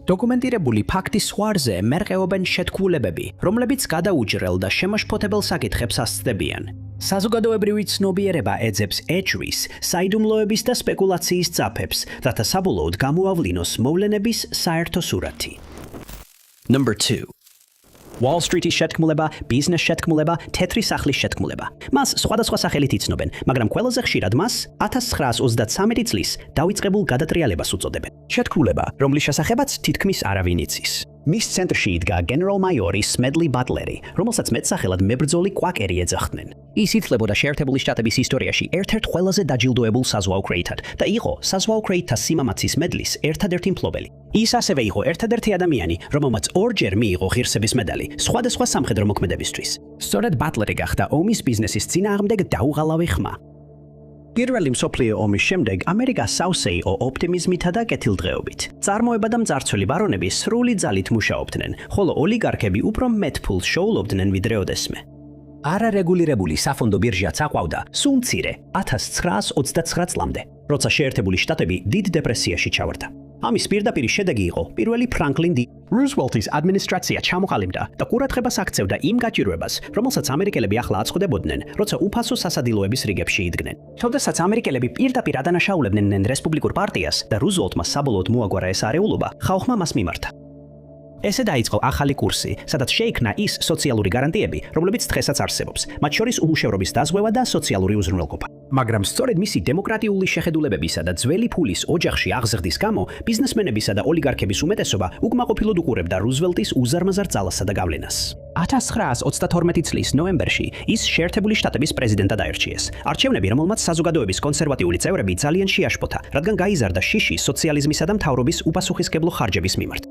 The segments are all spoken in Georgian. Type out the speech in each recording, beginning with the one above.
დოკუმენტირებული ფაქტის ზღვარზე მერყეობენ შეთქმულებები, რომლებიც გადაუჭრელ და შემაშფოთებელ საკითხებს ასწდებიან. საზოგადოებრივი ცნობიერება ეძებს ეჭვის, საიდუმლოების და სპეკულაციის ძაფებს, რათა საბოლოოდ გამოავლინოს მოვლენების საერთო სურათი. Number 2. Wall Street-ის შეთქმულება, ბიზნეს შეთქმულება, თეთრი სახლის შეთქმულება. მას სხვადასხვა სახელით იცნობენ, მაგრამ ყველაზე ხშირად მას 1933 წლის დავიწყებულ გადატრიალებას უწოდებენ. შეთქმულება, რომლის შესახებაც თითქმის არავინ იცის. მის ცენტრში იდგა გენერალ-მაიორი სმედლი ბატლერი, რომელსაც მეტსახელად მებრძოლი კვაკერი ეძახდნენ. ის ითვლებოდა შეერთებული შტატების ისტორიაში ერთ-ერთ ყველაზე დაჯილდოებულ საზღვაო კრეითად და იყო საზღვაო კრეითთა სიმამაცის მედლის ერთადერთი მფლობელი. ის ასევე იყო ერთადერთი ადამიანი, რომელმაც ორჯერ მიიღო ღირსების медаლი სხვადასხვა სამხედრო მოქმედებისთვის. სწორედ ბატლერი გახდა ომის ბიზნესის წინააღმდეგ დაუღალავი ხმა. პირველი მსოფლიო ომის შემდეგ ამერიკა სავსეიყო ოპტიმიზმითა და კეთილდღეობით. წარმოება და მძარცველი ბარონები სრული ძალით მუშაობდნენ, ხოლო ოლიგარქები უფრო მეტ ფულს შოულობდნენ ვიდრე ოდესმე. არარეგულირებული საფონდო ბირჟაც აყვავდა სულ მცირე 1929 წლამდე, როცა შეერთებული შტატები დიდ დეპრესიაში ჩავარდა. ამის პირდაპირი შედეგი იყო პირველი ფრანკლინ დი რუზველტის ადმინისტრაცია ჩამოყალიბდა და ყურადღებას აქცევდა იმ გაჭირვებას, რომელსაც ამერიკელები ახლა აწყდებოდნენ, როცა უფასო სასადილოების რიგებში იდგნენ. როდესაც ამერიკელები პირდაპირ ადანაშაულებდნენ რესპუბლიკურ პარტიას და რუზველტმა საბოლოოდ მოაგვარა ეს არეულობა, ხალხმა მას მიმართა. ესე დაიწყო ახალი კურსი, სადაც შეიქმნა ის სოციალური გარანტიები, რომლებიც დღესაც არსებობს, მათ შორის უმუშევრობის დაზღვევა და სოციალური უზრუნველყოფა. მაგრამ სწორედ მისი დემოკრატიული შეხედულებებისა და ძველი ფულის ოჯახში აღზრდის გამო, ბიზნესმენებისა და ოლიგარქების უმეტესობა უკმაყოფილოდ უყურებდა რუზველტის უზარმაზარ ძალასა და გავლენას. 1932 წლის ნოემბერში ის შეერთებული შტატების პრეზიდენტად აირჩიეს. არჩევნები, რომელმაც საზოგადოების კონსერვატიული წევრები ძალიან შეაშფოთა, რადგან გაიზარდა შიში სოციალიზმისა და მთავრობის უპასუხისმგებლო ხარჯების მიმართ.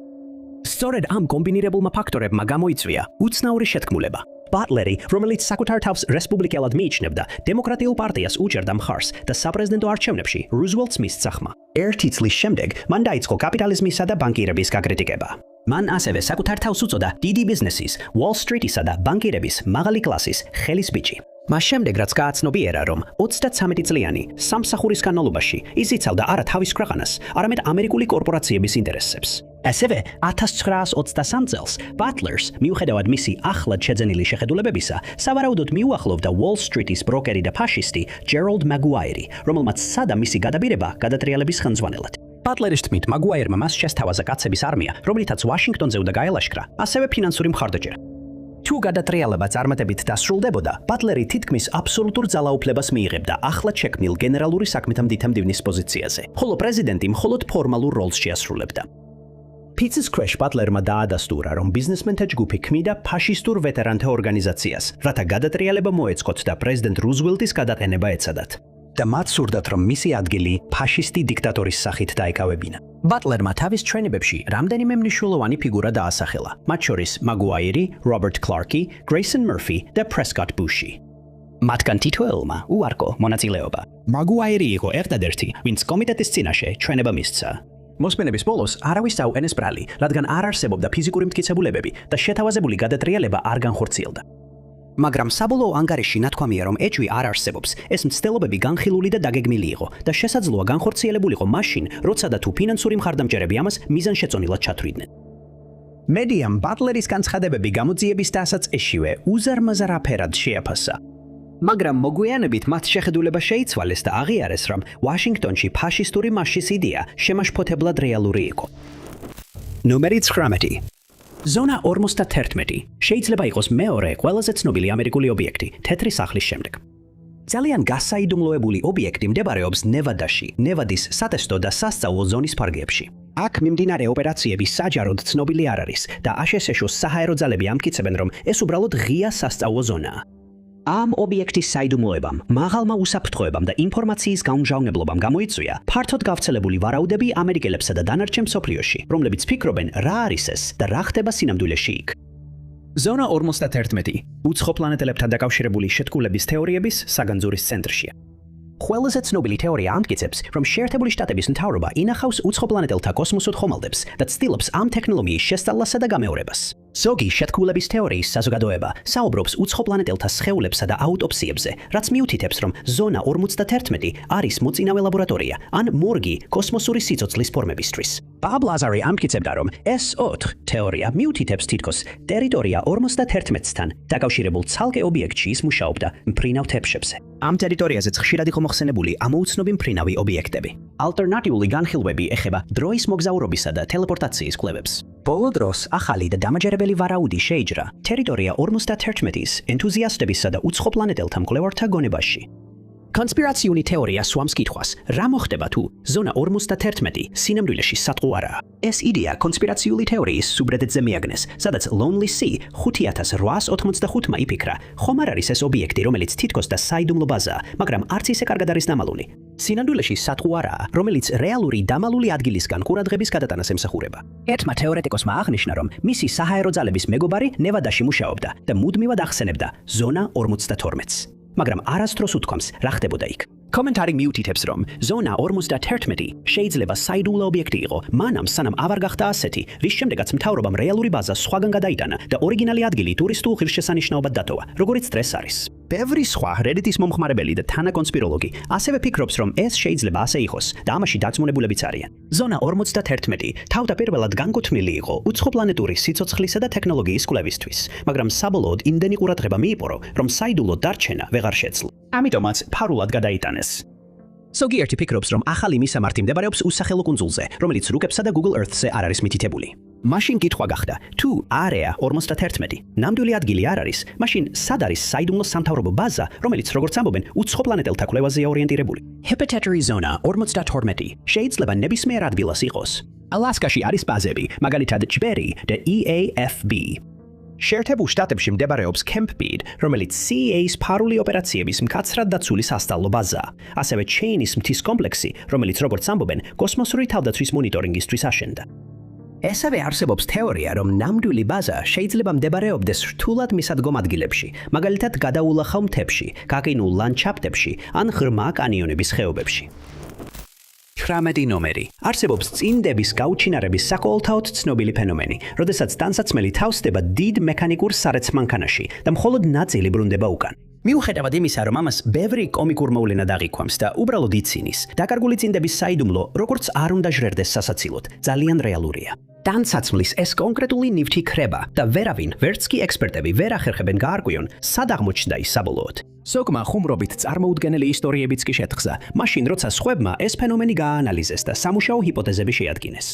სწორედ ამ კომბინირებულმა ფაქტორებმა გამოიწვია უცნაური შეთქმულება. ბატლერი, რომელიც საკუთარ თავს რესპუბლიკელად მიიჩნევდა, დემოკრატიულ პარტიას უჭერდა მხარს და საპრეზიდენტო არჩევნებში რუზველტს მისცა ხმა. ერთი წლის შემდეგ მან დაიწყო კაპიტალიზმისა და ბანკირების გაკრიტიკება. მან ასევე საკუთარ თავს უწოდა დიდი ბიზნესის, Wall Street-ისა და ბანკირების მაღალი კლასის ხელის ბიჭი. მას შემდეგ რაც გააცნობიერა, რომ 33 წლიანი სამსახურის განმავლობაში ის იცავდა არა თავის ქვეყანას, არამედ ამერიკული კორპორაციების ინტერესებს. ასევე 1923 წელს ბატლერს, მიუხედავად მისი ახლად შეძენილი შეხედულებებისა, სავარაუდოდ მიუახლოვდა Wall Street-ის ბროკერი და ფაშისტი ჯერალდ მაგუაირი, რომელმაც სცადა მისი გადაბირება გადატრიალების ხელმძღვანელად. ბატლერის თქმით, მაგუაირმა მას შესთავაზა კაცების არმია, რომლითაც ვაშინგტონზე უნდა გაელაშქრა, ასევე ფინანსური მხარდაჭერა. თუ გადატრიალება წარმატებით დასრულდებოდა, ბატლერი თითქმის აბსოლუტურ ძალაუფლებას მიიღებდა ახლად შექმნილ გენერალური საქმეთა მდივნის პოზიციაზე, ხოლო პრეზიდენტი მხოლოდ ფორმალურ როლს შეასრულებდა. ფიცის ქვეშ ბატლერმა დაადასტურა, რომ ბიზნესმენთა ჯგუფი ქმნიდა ფაშისტურ ვეტერანთა ორგანიზაციას, რათა გადატრიალება მოეწყოთ და პრეზიდენტ რუზველტის გადაყენება ეცადათ. და მათ სურდათ, რომ მისი ადგილი ფაშისტი დიქტატორის სახით დაეკავებინა. ბატლერმა თავის ჩვენებებში რამდენიმე მნიშვნელოვანი ფიგურა დაასახელა, მათ შორის მაგუაირი, რობერტ კლარკი, გრეისონ მურფი და პრესკოტ ბუში. მათგან თითოეულმა უარყო მონაწილეობა. მაგუაირი იყო ერთადერთი, ვინც კომიტეტის წინაშე ჩვენება მისცა. მოსმენების ბოლოს არავის წაუყენეს ბრალი, რადგან არ არსებობდა ფიზიკური მტკიცებულებები და შეთავაზებული გადატრიალება არ განხორციელდა. მაგრამ საბოლოო ანგარიში ნათქვამია, რომ ეჭვი არ არსებობს, ეს მცდელობები განხილული და დაგეგმილი იყო და შესაძლოა განხორციელებულიყო მაშინ, როცა და თუ ფინანსური მხარდამჭერები ამას მიზანშეწონილად ჩათვლიდნენ. მედიამ ბატლერის განცხადებები გამოძიების დასაწყისშივე უზარმაზარ აფერად შეაფასა. მაგრამ მოგვიანებით მათ შეხედულება შეიცვალეს და აღიარეს, რომ ვაშინგტონში ფაშისტური მასშის იდეა შემაშფოთებლად რეალური იყო. ნომერი 19. ზონა 51 შეიძლება იყოს მეორე ყველაზე ცნობილი ამერიკული ობიექტი თეთრი სახლის შემდეგ. ძალიან გასაიდუმლოებული ობიექტი მდებარეობს ნევადაში, ნევადის სატესტო და სასწავლო ზონის ფარგლებში. აქ მიმდინარე ოპერაციები საჯაროდ ცნობილი არ არის და აშშ-ს საჰაერო ძალები ამტკიცებენ, რომ ეს უბრალოდ ღია სასწავლო ზონაა. ამ ობიექტის საიდუმლოებამ, მაღალმა უსაფრთხოებამ და ინფორმაციის გაუმჟავნებლობამ გამოიწვია ფართოდ გავრცელებული ვარაუდები ამერიკელებსა და დანარჩენ მსოფლიოში, რომლებიც ფიქრობენ, რა არის ეს და რა ხდება სინამდვილეში იქ. ზონა 51 უცხო პლანეტელებთან დაკავშირებული შეთქმულების თეორიების საგანძურის ცენტრშია. ყველაზე ცნობილი თეორია ამტკიცებს, რომ შეერთებული შტატების მთავრობა ინახავს უცხო პლანეტელთა კოსმოსურ ხომალდებს და ცდილობს ამ ტექნოლოგიის შესწავლასა და გამეორებას. ზოგი შეთქმულების თეორიის საზოგადოება საუბრობს უცხო პლანეტელთა სხეულებსა და აუტოპსიებზე, რაც მიუთითებს, რომ ზონა 51 არის მოწინავე ლაბორატორია ან მორგი კოსმოსური სიცოცხლის ფორმებისთვის. Bob Lazar ამტკიცებდა, რომ S4 თეორია მიუთითებს თითქოს ტერიტორია 51-თან დაკავშირებულ ცალკე ობიექტში ის მუშაობდა მფრინავ თეფშებზე. ამ ტერიტორიაზეც ხშირად იყო მოხსენებული ამოუცნობი მფრინავი ობიექტები. ალტერნატიული განხილვები ეხება დროის მოგზაურობისა და ტელეპორტაციის კვლევებს. ბოლო დროს ახალი და დამაჯერებელი ვარაუდი შეიჯრა ტერიტორია 51-ის ენთუზიასტებისა და უცხო პლანეტელთა მკვლევართა გონებაში. კონსპირაციული თეორია სვამს კითხვას, რა მოხდება თუ ზონა 51 სინამდვილეში სატყუ არაა. ეს იდეა კონსპირაციული თეორიის სუბრედეთზე მიაგნეს, სადაც Lonely Sea 5885-მა იფიქრა, ხომ არ არის ეს ობიექტი, რომელიც თითქოს და საიდუმლო ბაზაა, მაგრამ არც ისე კარგად არის დამალული. სინამდვილეში სატყუ არაა, რომელიც რეალური დამალული ადგილისგან ყურადღების გადატანას ემსახურება. ერთმა თეორეტიკოსმა აღნიშნა, რომ მისი საჰაერო ძალების მეგობარი ნევადაში მუშაობდა და მუდმივად ახსენებდა ზონა 52-ს. მაგრამ არასდროს უთქვამს, რა ხდებოდა იქ. კომენტარი მიუთითებს, რომ ზონა 51 შეიძლება საიდუმლო ობიექტი იყო, მანამ სანამ აღარ გახდა ასეთი, რის შემდეგაც მთავრობამ რეალური ბაზა სხვაგან გადაიტანა და ორიგინალი ადგილი ტურისტულ ღირსშესანიშნაობად დატოვა, როგორიც დღეს არის. ბევრი სხვა Reddit-ის მომხმარებელი და თანაკონსპიროლოგი ასევე ფიქრობს, რომ ეს შეიძლება ასე იყოს და ამაში დარწმუნებულებიც არიან. ზონა 51 თავდაპირველად განკუთვნილი იყო უცხოპლანეტური სიცოცხლისა და ტექნოლოგიის კვლევისთვის, მაგრამ საბოლოოდ იმდენი ყურადღება მიიპორო, რომ საიდუმლო დარჩენა ვეღარ შეძლო. ამიტომაც ფარულად გადაიტანეს. ზოგიერთი ფიქრობს, რომ ახალი მისამართი მდებარეობს უსახელო კუნძულზე, რომელიც რუკებსა და Google Earth-ზე არ არის მითითებული. მაშინ კითხვა გახდა, თუ არეა 51 ნამდვილი ადგილი არ არის, მაშინ სად არის საიდუმლო სამთავრობო ბაზა, რომელიც როგორც ამბობენ, უცხო პლანეტელთა კვლევაზეა ორიენტირებული. Hepatatory ზონა 52 შეიძლება ნებისმიერ ადგილას იყოს. ალასკაში არის ბაზები, მაგალითად ჯბერი და EAFB. შეერთებულ შტატებში მდებარეობს Camp Bede, რომელიც CEA-ის ფარული ოპერაციების მკაცრად დაცული სასწავლო ბაზაა. ასევე Cheney-ის მთის კომპლექსი, რომელიც როგორც ამბობენ, კოსმოსური თავდაცვის მონიტორინგისთვის აშენდა. ესევე არსებობს თეორია, რომ ნამდვილი ბაზა შეიძლება მდებარეობდეს რთულად მისადგომ ადგილებში, მაგალითად გადაულახავ მთებში, გაგინულ ლანდშაფტებში ან ღრმა კანიონების ხეობებში. 19 ნომერი. არსებობს წინდების გაუჩინარების საკოლთაოდ ცნობილი ფენომენი, როდესაც ტანსაცმელი თავსდება დიდ მექანიკურ სარეც მანქანაში და მხოლოდ ნაწილი ბრუნდება უკან. მიუხედავად იმისა, რომ ამას ბევრი კომიკურ მოვლენად აღიქვამს და უბრალოდ იცინის, დაკარგული წინდების საიდუმლო, როგორც არ უნდა ჟღერდეს სასაცილოდ, ძალიან რეალურია. ტანსაცმლის ეს კონკრეტული ნივთი ქრება და ვერავინ, ვერც კი ექსპერტები ვერ ახერხებენ გაარკვიონ, სად აღმოჩნდა ის საბოლოოდ. ზოგმა ხუმრობით წარმოუდგენელი ისტორიებიც კი შეთხზა, მაშინ როცა სხვებმა ეს ფენომენი გააანალიზეს და სამუშაო ჰიპოთეზები შეადგინეს.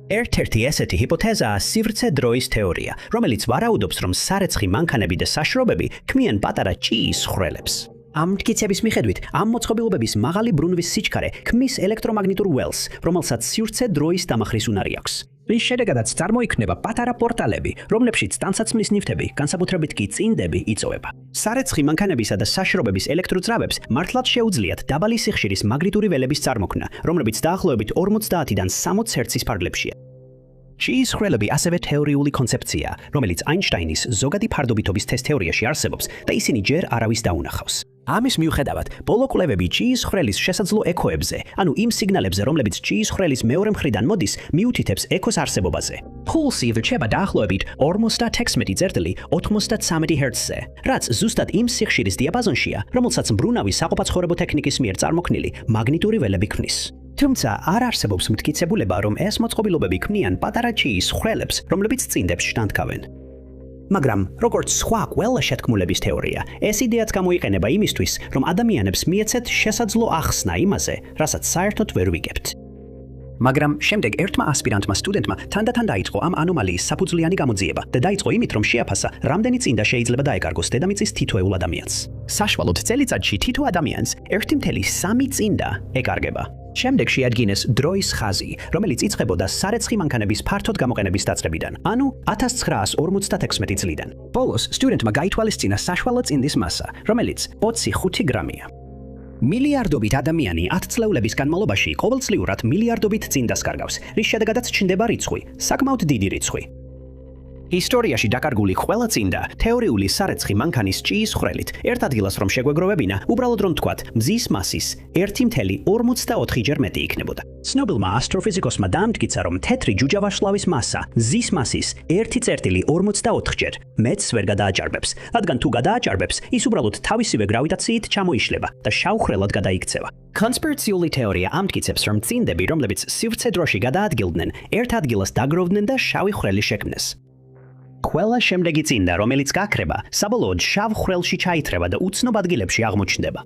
ერთ-ერთი ესეთი ჰიპოთეზაა სივრცე დროის თეორია, რომელიც ვარაუდობს, რომ სარეცხი მანქანები და საშრობები ქმნიან პატარა ჭიის ხვრელებს. ამ მტკიცების მიხედვით, ამ მოწყობილობების მაღალი ბრუნვის სიჩქარე ქმნის ელექტრომაგნიტურ ველს, რომელსაც სივრცე დროის დამახრის უნარი აქვს. რის შედეგადაც წარმოიქმნება პატარა პორტალები, რომლებშიც ტანსაცმლის ნივთები, განსაკუთრებით კი წინდები, იწოვება. სარეცხი მანქანებისა და საშრობების ელექტროძრავებს მართლაც შეუძლიათ დაბალი სიხშირის მაგნიტური ველების წარმოქმნა, რომლებიც დაახლოებით 50-დან 60 ჰერცის ფარგლებშია. ჭიის ხვრელები ასევე თეორიული კონცეფციაა, რომელიც აინშტაინის ზოგადი ფარდობითობის თეს თეორიაში არსებობს და ისინი ჯერ არავის დაუნახავს. ამის მიუხედავად, ბოლო კვლევები ჭიის ხვრელის შესაძლო ექოებზე, ანუ იმ სიგნალებზე, რომლებიც ჭიის ხვრელის მეორე მხრიდან მოდის, მიუთითებს ექოს არსებობაზე. პულსი ვრჩება დაახლოებით 56 წერტილი 93 ჰერცზე, რაც ზუსტად იმ სიხშირის დიაპაზონშია, რომელსაც მბრუნავი საყოფაცხოვრებო ტექნიკის მიერ წარმოქმნილი მაგნიტური ველები ქმნის. თუმცა არ არსებობს მტკიცებულება, რომ ეს მოწყობილობები ქმნიან პატარა ჭიის ხვრელებს, რომლებიც წინდებს შთანთქავენ. მაგრამ, როგორც სხვა ყველა შეთქმულების თეორია, ეს იდეაც გამოიყენება იმისთვის, რომ ადამიანებს მიეცეთ შესაძლო ახსნა იმაზე, რასაც საერთოდ ვერ ვიგებთ. მაგრამ შემდეგ ერთმა ასპირანტმა სტუდენტმა თანდათან დაიწყო ამ ანომალიის საფუძვლიანი გამოძიება და დაიწყო იმით, რომ შეაფასა, რამდენი წინდა შეიძლება დაეკარგოს დედამიწის თითოეულ ადამიანს. საშუალოდ წელიწადში თითო ადამიანს 1.3 წინდა ეკარგება. შემდეგ შეადგინეს დროის ხაზი, რომელიც იწყებოდა სარეცხი მანქანების ფართოდ გამოყენების დაწყებიდან, ანუ 1956 წლიდან. ბოლოს სტუდენტმა გაითვალისწინა საშუალო წინდის მასა, რომელიც 25 გრამია. მილიარდობით ადამიანი 10 წლეულების განმავლობაში ყოველწლიურად მილიარდობით წინდას კარგავს, რის შედეგადაც ჩნდება რიცხვი, საკმაოდ დიდი რიცხვი. ისტორიაში დაკარგული ყველა წინდა თეორიული სარეცხი მანქანის ჭიის ხვრელით ერთ ადგილას რომ შეგვეგროვებინა, უბრალოდ რომ თქვათ, მზის მასის 1.44 ჯერ მეტი იქნებოდა. ცნობილმა ასტროფიზიკოსმა დაამტკიცა, რომ თეთრი ჯუჯავაშლავის მასა მზის მასის 1.44 ჯერ მეტს ვერ გადააჭარბებს, რადგან თუ გადააჭარბებს, ის უბრალოდ თავისივე გრავიტაციით ჩამოიშლება და შავ ხვრელად გადაიქცევა. კონსპირაციული თეორია ამტკიცებს, რომ წინდები, რომლებიც სივრცე დროში გადაადგილდნენ, ერთ ადგილას დაგროვდნენ და შავი ხვრელი შექმნეს. ყველა შემდეგი წინდა, რომელიც გაქრება, საბოლოოდ შავ ხვრელში ჩაითრება და უცნობ ადგილებში აღმოჩნდება.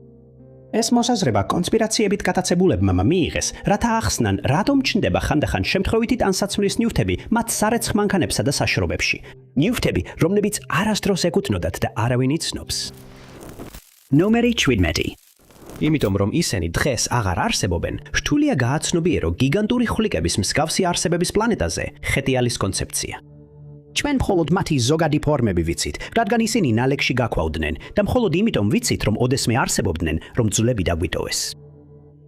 ეს მოსაზრება კონსპირაციებით გატაცებულებმა მიიღეს, რათა ახსნან, რატომ ჩნდება ხანდახან შემთხვევითი ტანსაცმლის ნივთები მათ სარეცხ მანქანებსა და საშრობებში. ნივთები, რომლებიც არასდროს ეკუთვნოდათ და არავინ იცნობს. ნომერი 17. იმიტომ რომ ისინი დღეს აღარ არსებობენ, რთულია გააცნობიერო გიგანტური ხვლიკების მსგავსი არსებების პლანეტაზე ხეტიალის კონცეფცია. ჩვენ მხოლოდ მათი ზოგადი ფორმები ვიცით, რადგან ისინი ნალექში გაქვავდნენ და მხოლოდ იმიტომ ვიცით, რომ ოდესმე არსებობდნენ, რომ ძვლები დაგვიტოვეს.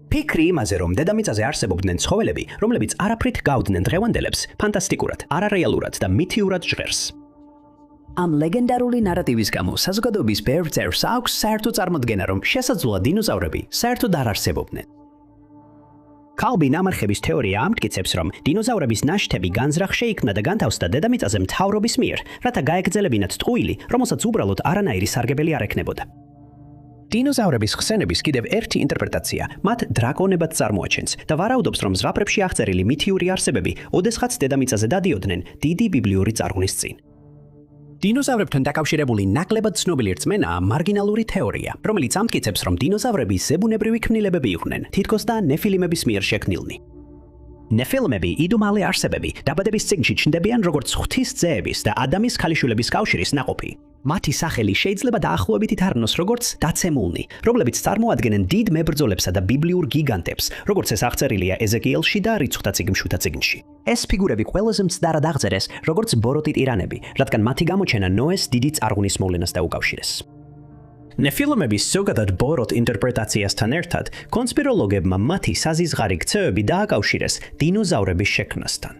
ფიქრი იმაზე, რომ დედამიწაზე არსებობდნენ ცხოველები, რომლებიც არაფრით გავდნენ დღევანდელებს, ფანტასტიკურად, არარეალურად და მითიურად ჟღერს. ამ ლეგენდარული ნარატივის გამო საზოგადოების ბევრ წევრს აქვს საერთო წარმოდგენა, რომ შესაძლოა დინოზავრები საერთოდ არ არსებობდნენ. კალბი ნამარხების თეორია ამტკიცებს, რომ დინოზავრების ნაშთები განზრახ შეიქმნა და განთავსდა დედამიწაზე მთავრობის მიერ, რათა გაეგრძელებინათ ტყუილი, რომელსაც უბრალოდ არანაირი სარგებელი არ ექნებოდა. დინოზავრების ხსენების კიდევ ერთი ინტერპრეტაცია მათ დრაკონებად წარმოაჩენს და ვარაუდობს, რომ ზღაპრებში აღწერილი მითიური არსებები ოდესღაც დედამიწაზე დადიოდნენ დიდი ბიბლიური წარღვნის წინ. დინოზავრებთან დაკავშირებული ნაკლებად ცნობილი რწმენაა მარგინალური თეორია, რომელიც ამტკიცებს, რომ დინოზავრები ზებუნებრივი ქმნილებები იყვნენ, თითქოს და ნეფილიმების მიერ შექმნილნი. ნეფილიმები იდუმალე არსებები დაბადების წიგნში ჩნდებიან როგორც ღვთის ძეების და ადამის ქალიშვილების კავშირის ნაყოფი. მათი სახელი შეიძლება დაახლოებით ითარგმნოს როგორც დაცემულნი, რომლებიც წარმოადგენენ დიდ მებრძოლებსა და ბიბლიურ გიგანტებს, როგორც ეს აღწერილია ეზეკიელში და რიცხვთა წიგნში თათიგნში. ეს ფიგურები ყველაზე მცდარად აღწერეს როგორც ბოროტი ტირანები, რადგან მათი გამოჩენა ნოეს დიდი წარღვნის მოვლენას დაუკავშირეს. ნეფილიმების ზოგადად ბოროტ ინტერპრეტაციასთან ერთად, კონსპიროლოგებმა მათი საზიზღარი ქცევები დააკავშირეს დინოზავრების შექმნასთან.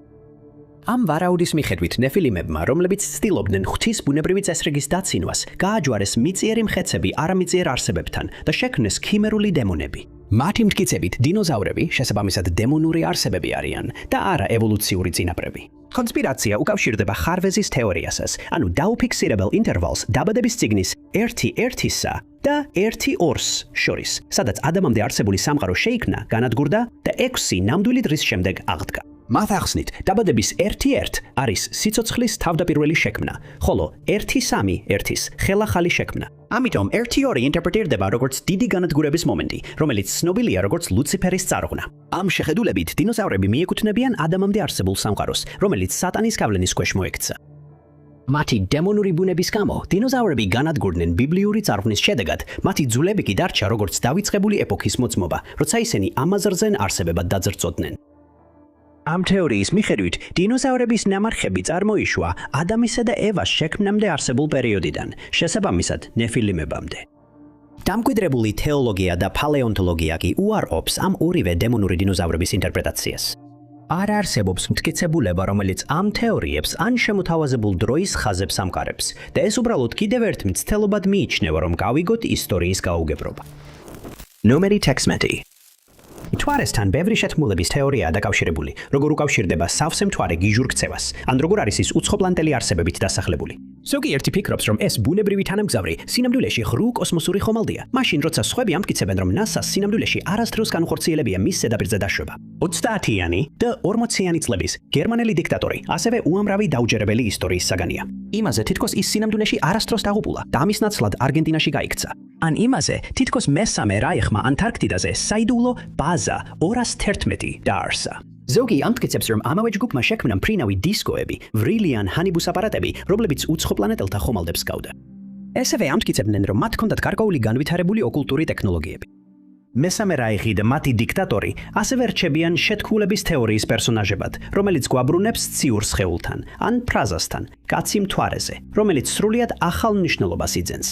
ამ ვარაუდის მიხედვით ნეფილიმებმა, რომლებიც ცდილობდნენ ღვთის ბუნებრივი წესრიგის დაცინვას, გააჯვარეს მიწიერი მხეცები არამიწიერ არსებებთან და შექმნეს ქიმერული დემონები. მათი მტკიცებით, დინოზავრები შესაბამისად დემონური არსებები არიან და არა ევოლუციური წინაპრები. კონსპირაცია უკავშირდება ხარვეზის თეორიასაც, ანუ დაუფიქსირებელ ინტერვალს დაბადების წიგნის 1:1-სა და 1:2-ს შორის, სადაც ადამიანამდე არსებული სამყარო შეიქმნა, განადგურდა და 6 ნამდვილი დღის შემდეგ აღდგა. მათ ახსნით, დაბადების 1:1 არის სიცოცხლის თავდაპირველი შექმნა, ხოლო 1:3-ის ხელახალი შექმნა. ამიტომ 1:2 ინტერპრეტირდება როგორც დიდი განადგურების მომენტი, რომელიც ცნობილია როგორც ლუციფერის წარღვნა. ამ შეხედულებით დინოზავრები მიეკუთვნებიან ადამიანამდე არსებულ სამყაროს, რომელიც სატანის გავლენის ქვეშ მოექცა. მათი დემონური ბუნების გამო დინოზავრები განადგურდნენ ბიბლიური წარღვნის შედეგად, მათი ძვლები კი დარჩა როგორც დავიწყებული ეპოქის მოწმობა, როცა ისინი ამაზრზენ არსებებად დაძრწოდნენ. ამ თეორიის მიხედვით, დინოზავრების ნამარხები წარმოიშვა ადამისა და ევას შექმნამდე არსებულ პერიოდიდან, შესაბამისად ნეფილიმებამდე. დამკვიდრებული თეოლოგია და პალეონტოლოგია კი უარყოფს ამ ორივე დემონური დინოზავრების ინტერპრეტაციას. არ არსებობს მტკიცებულება, რომელიც ამ თეორიებს ან შემოთავაზებულ დროის ხაზებს ამყარებს და ეს უბრალოდ კიდევ ერთ მცდელობად მიიჩნევა, რომ გავიგოთ ისტორიის გაუგებრობა. ნომერი 16. მთვარესთან ბევრი შეთქმულების თეორიაა დაკავშირებული, როგორ უკავშირდება სავსე მთვარე გიჟურ ქცევას, ან როგორ არის ის უცხოპლანეტელი არსებებით დასახლებული. ზოგიერთი ფიქრობს, რომ ეს ბუნებრივი თანამგზავრი სინამდვილეში ღრუ კოსმოსური ხომალდია, მაშინ როცა სხვები ამტკიცებენ, რომ NASA-ს სინამდვილეში არასდროს განუხორციელებია მის ზედაპირზე დაშვება. 30-იანი და 40-იანი წლების გერმანელი დიქტატორი, ასევე უამრავი დაუჯერებელი ისტორიის საგანია. იმაზე თითქოს ის სინამდვილეში არასდროს დაღუპულა და ამის ნაცვლად არგენტინაში გაიქცა. ან იმაზე თითქოს მესამე რაიხმა ანტარქტიდაზე საიდუმლო ბაზა 211 დაარსა. ზოგი ამტკიცებს, რომ ამავე ჯგუფმა შექმნა მფრინავი დისკოები, ვრილიან ჰანიბუს აპარატები, რომლებიც უცხოპლანეტელთა ხომალდებს ჰგავდა. ესევე ამტკიცებდნენ, რომ მათ ჰქონდათ გარკვეული განვითარებული ოკულტური ტექნოლოგიები. მესამე რაიხი და მათი დიქტატორი ასევე რჩებიან შეთქმულების თეორიის პერსონაჟებად, რომელიც გვაბრუნებს ციურ სხეულთან ან ფრაზასთან, კაცი მთვარეზე, რომელიც სრულიად ახალ მნიშვნელობას იძენს.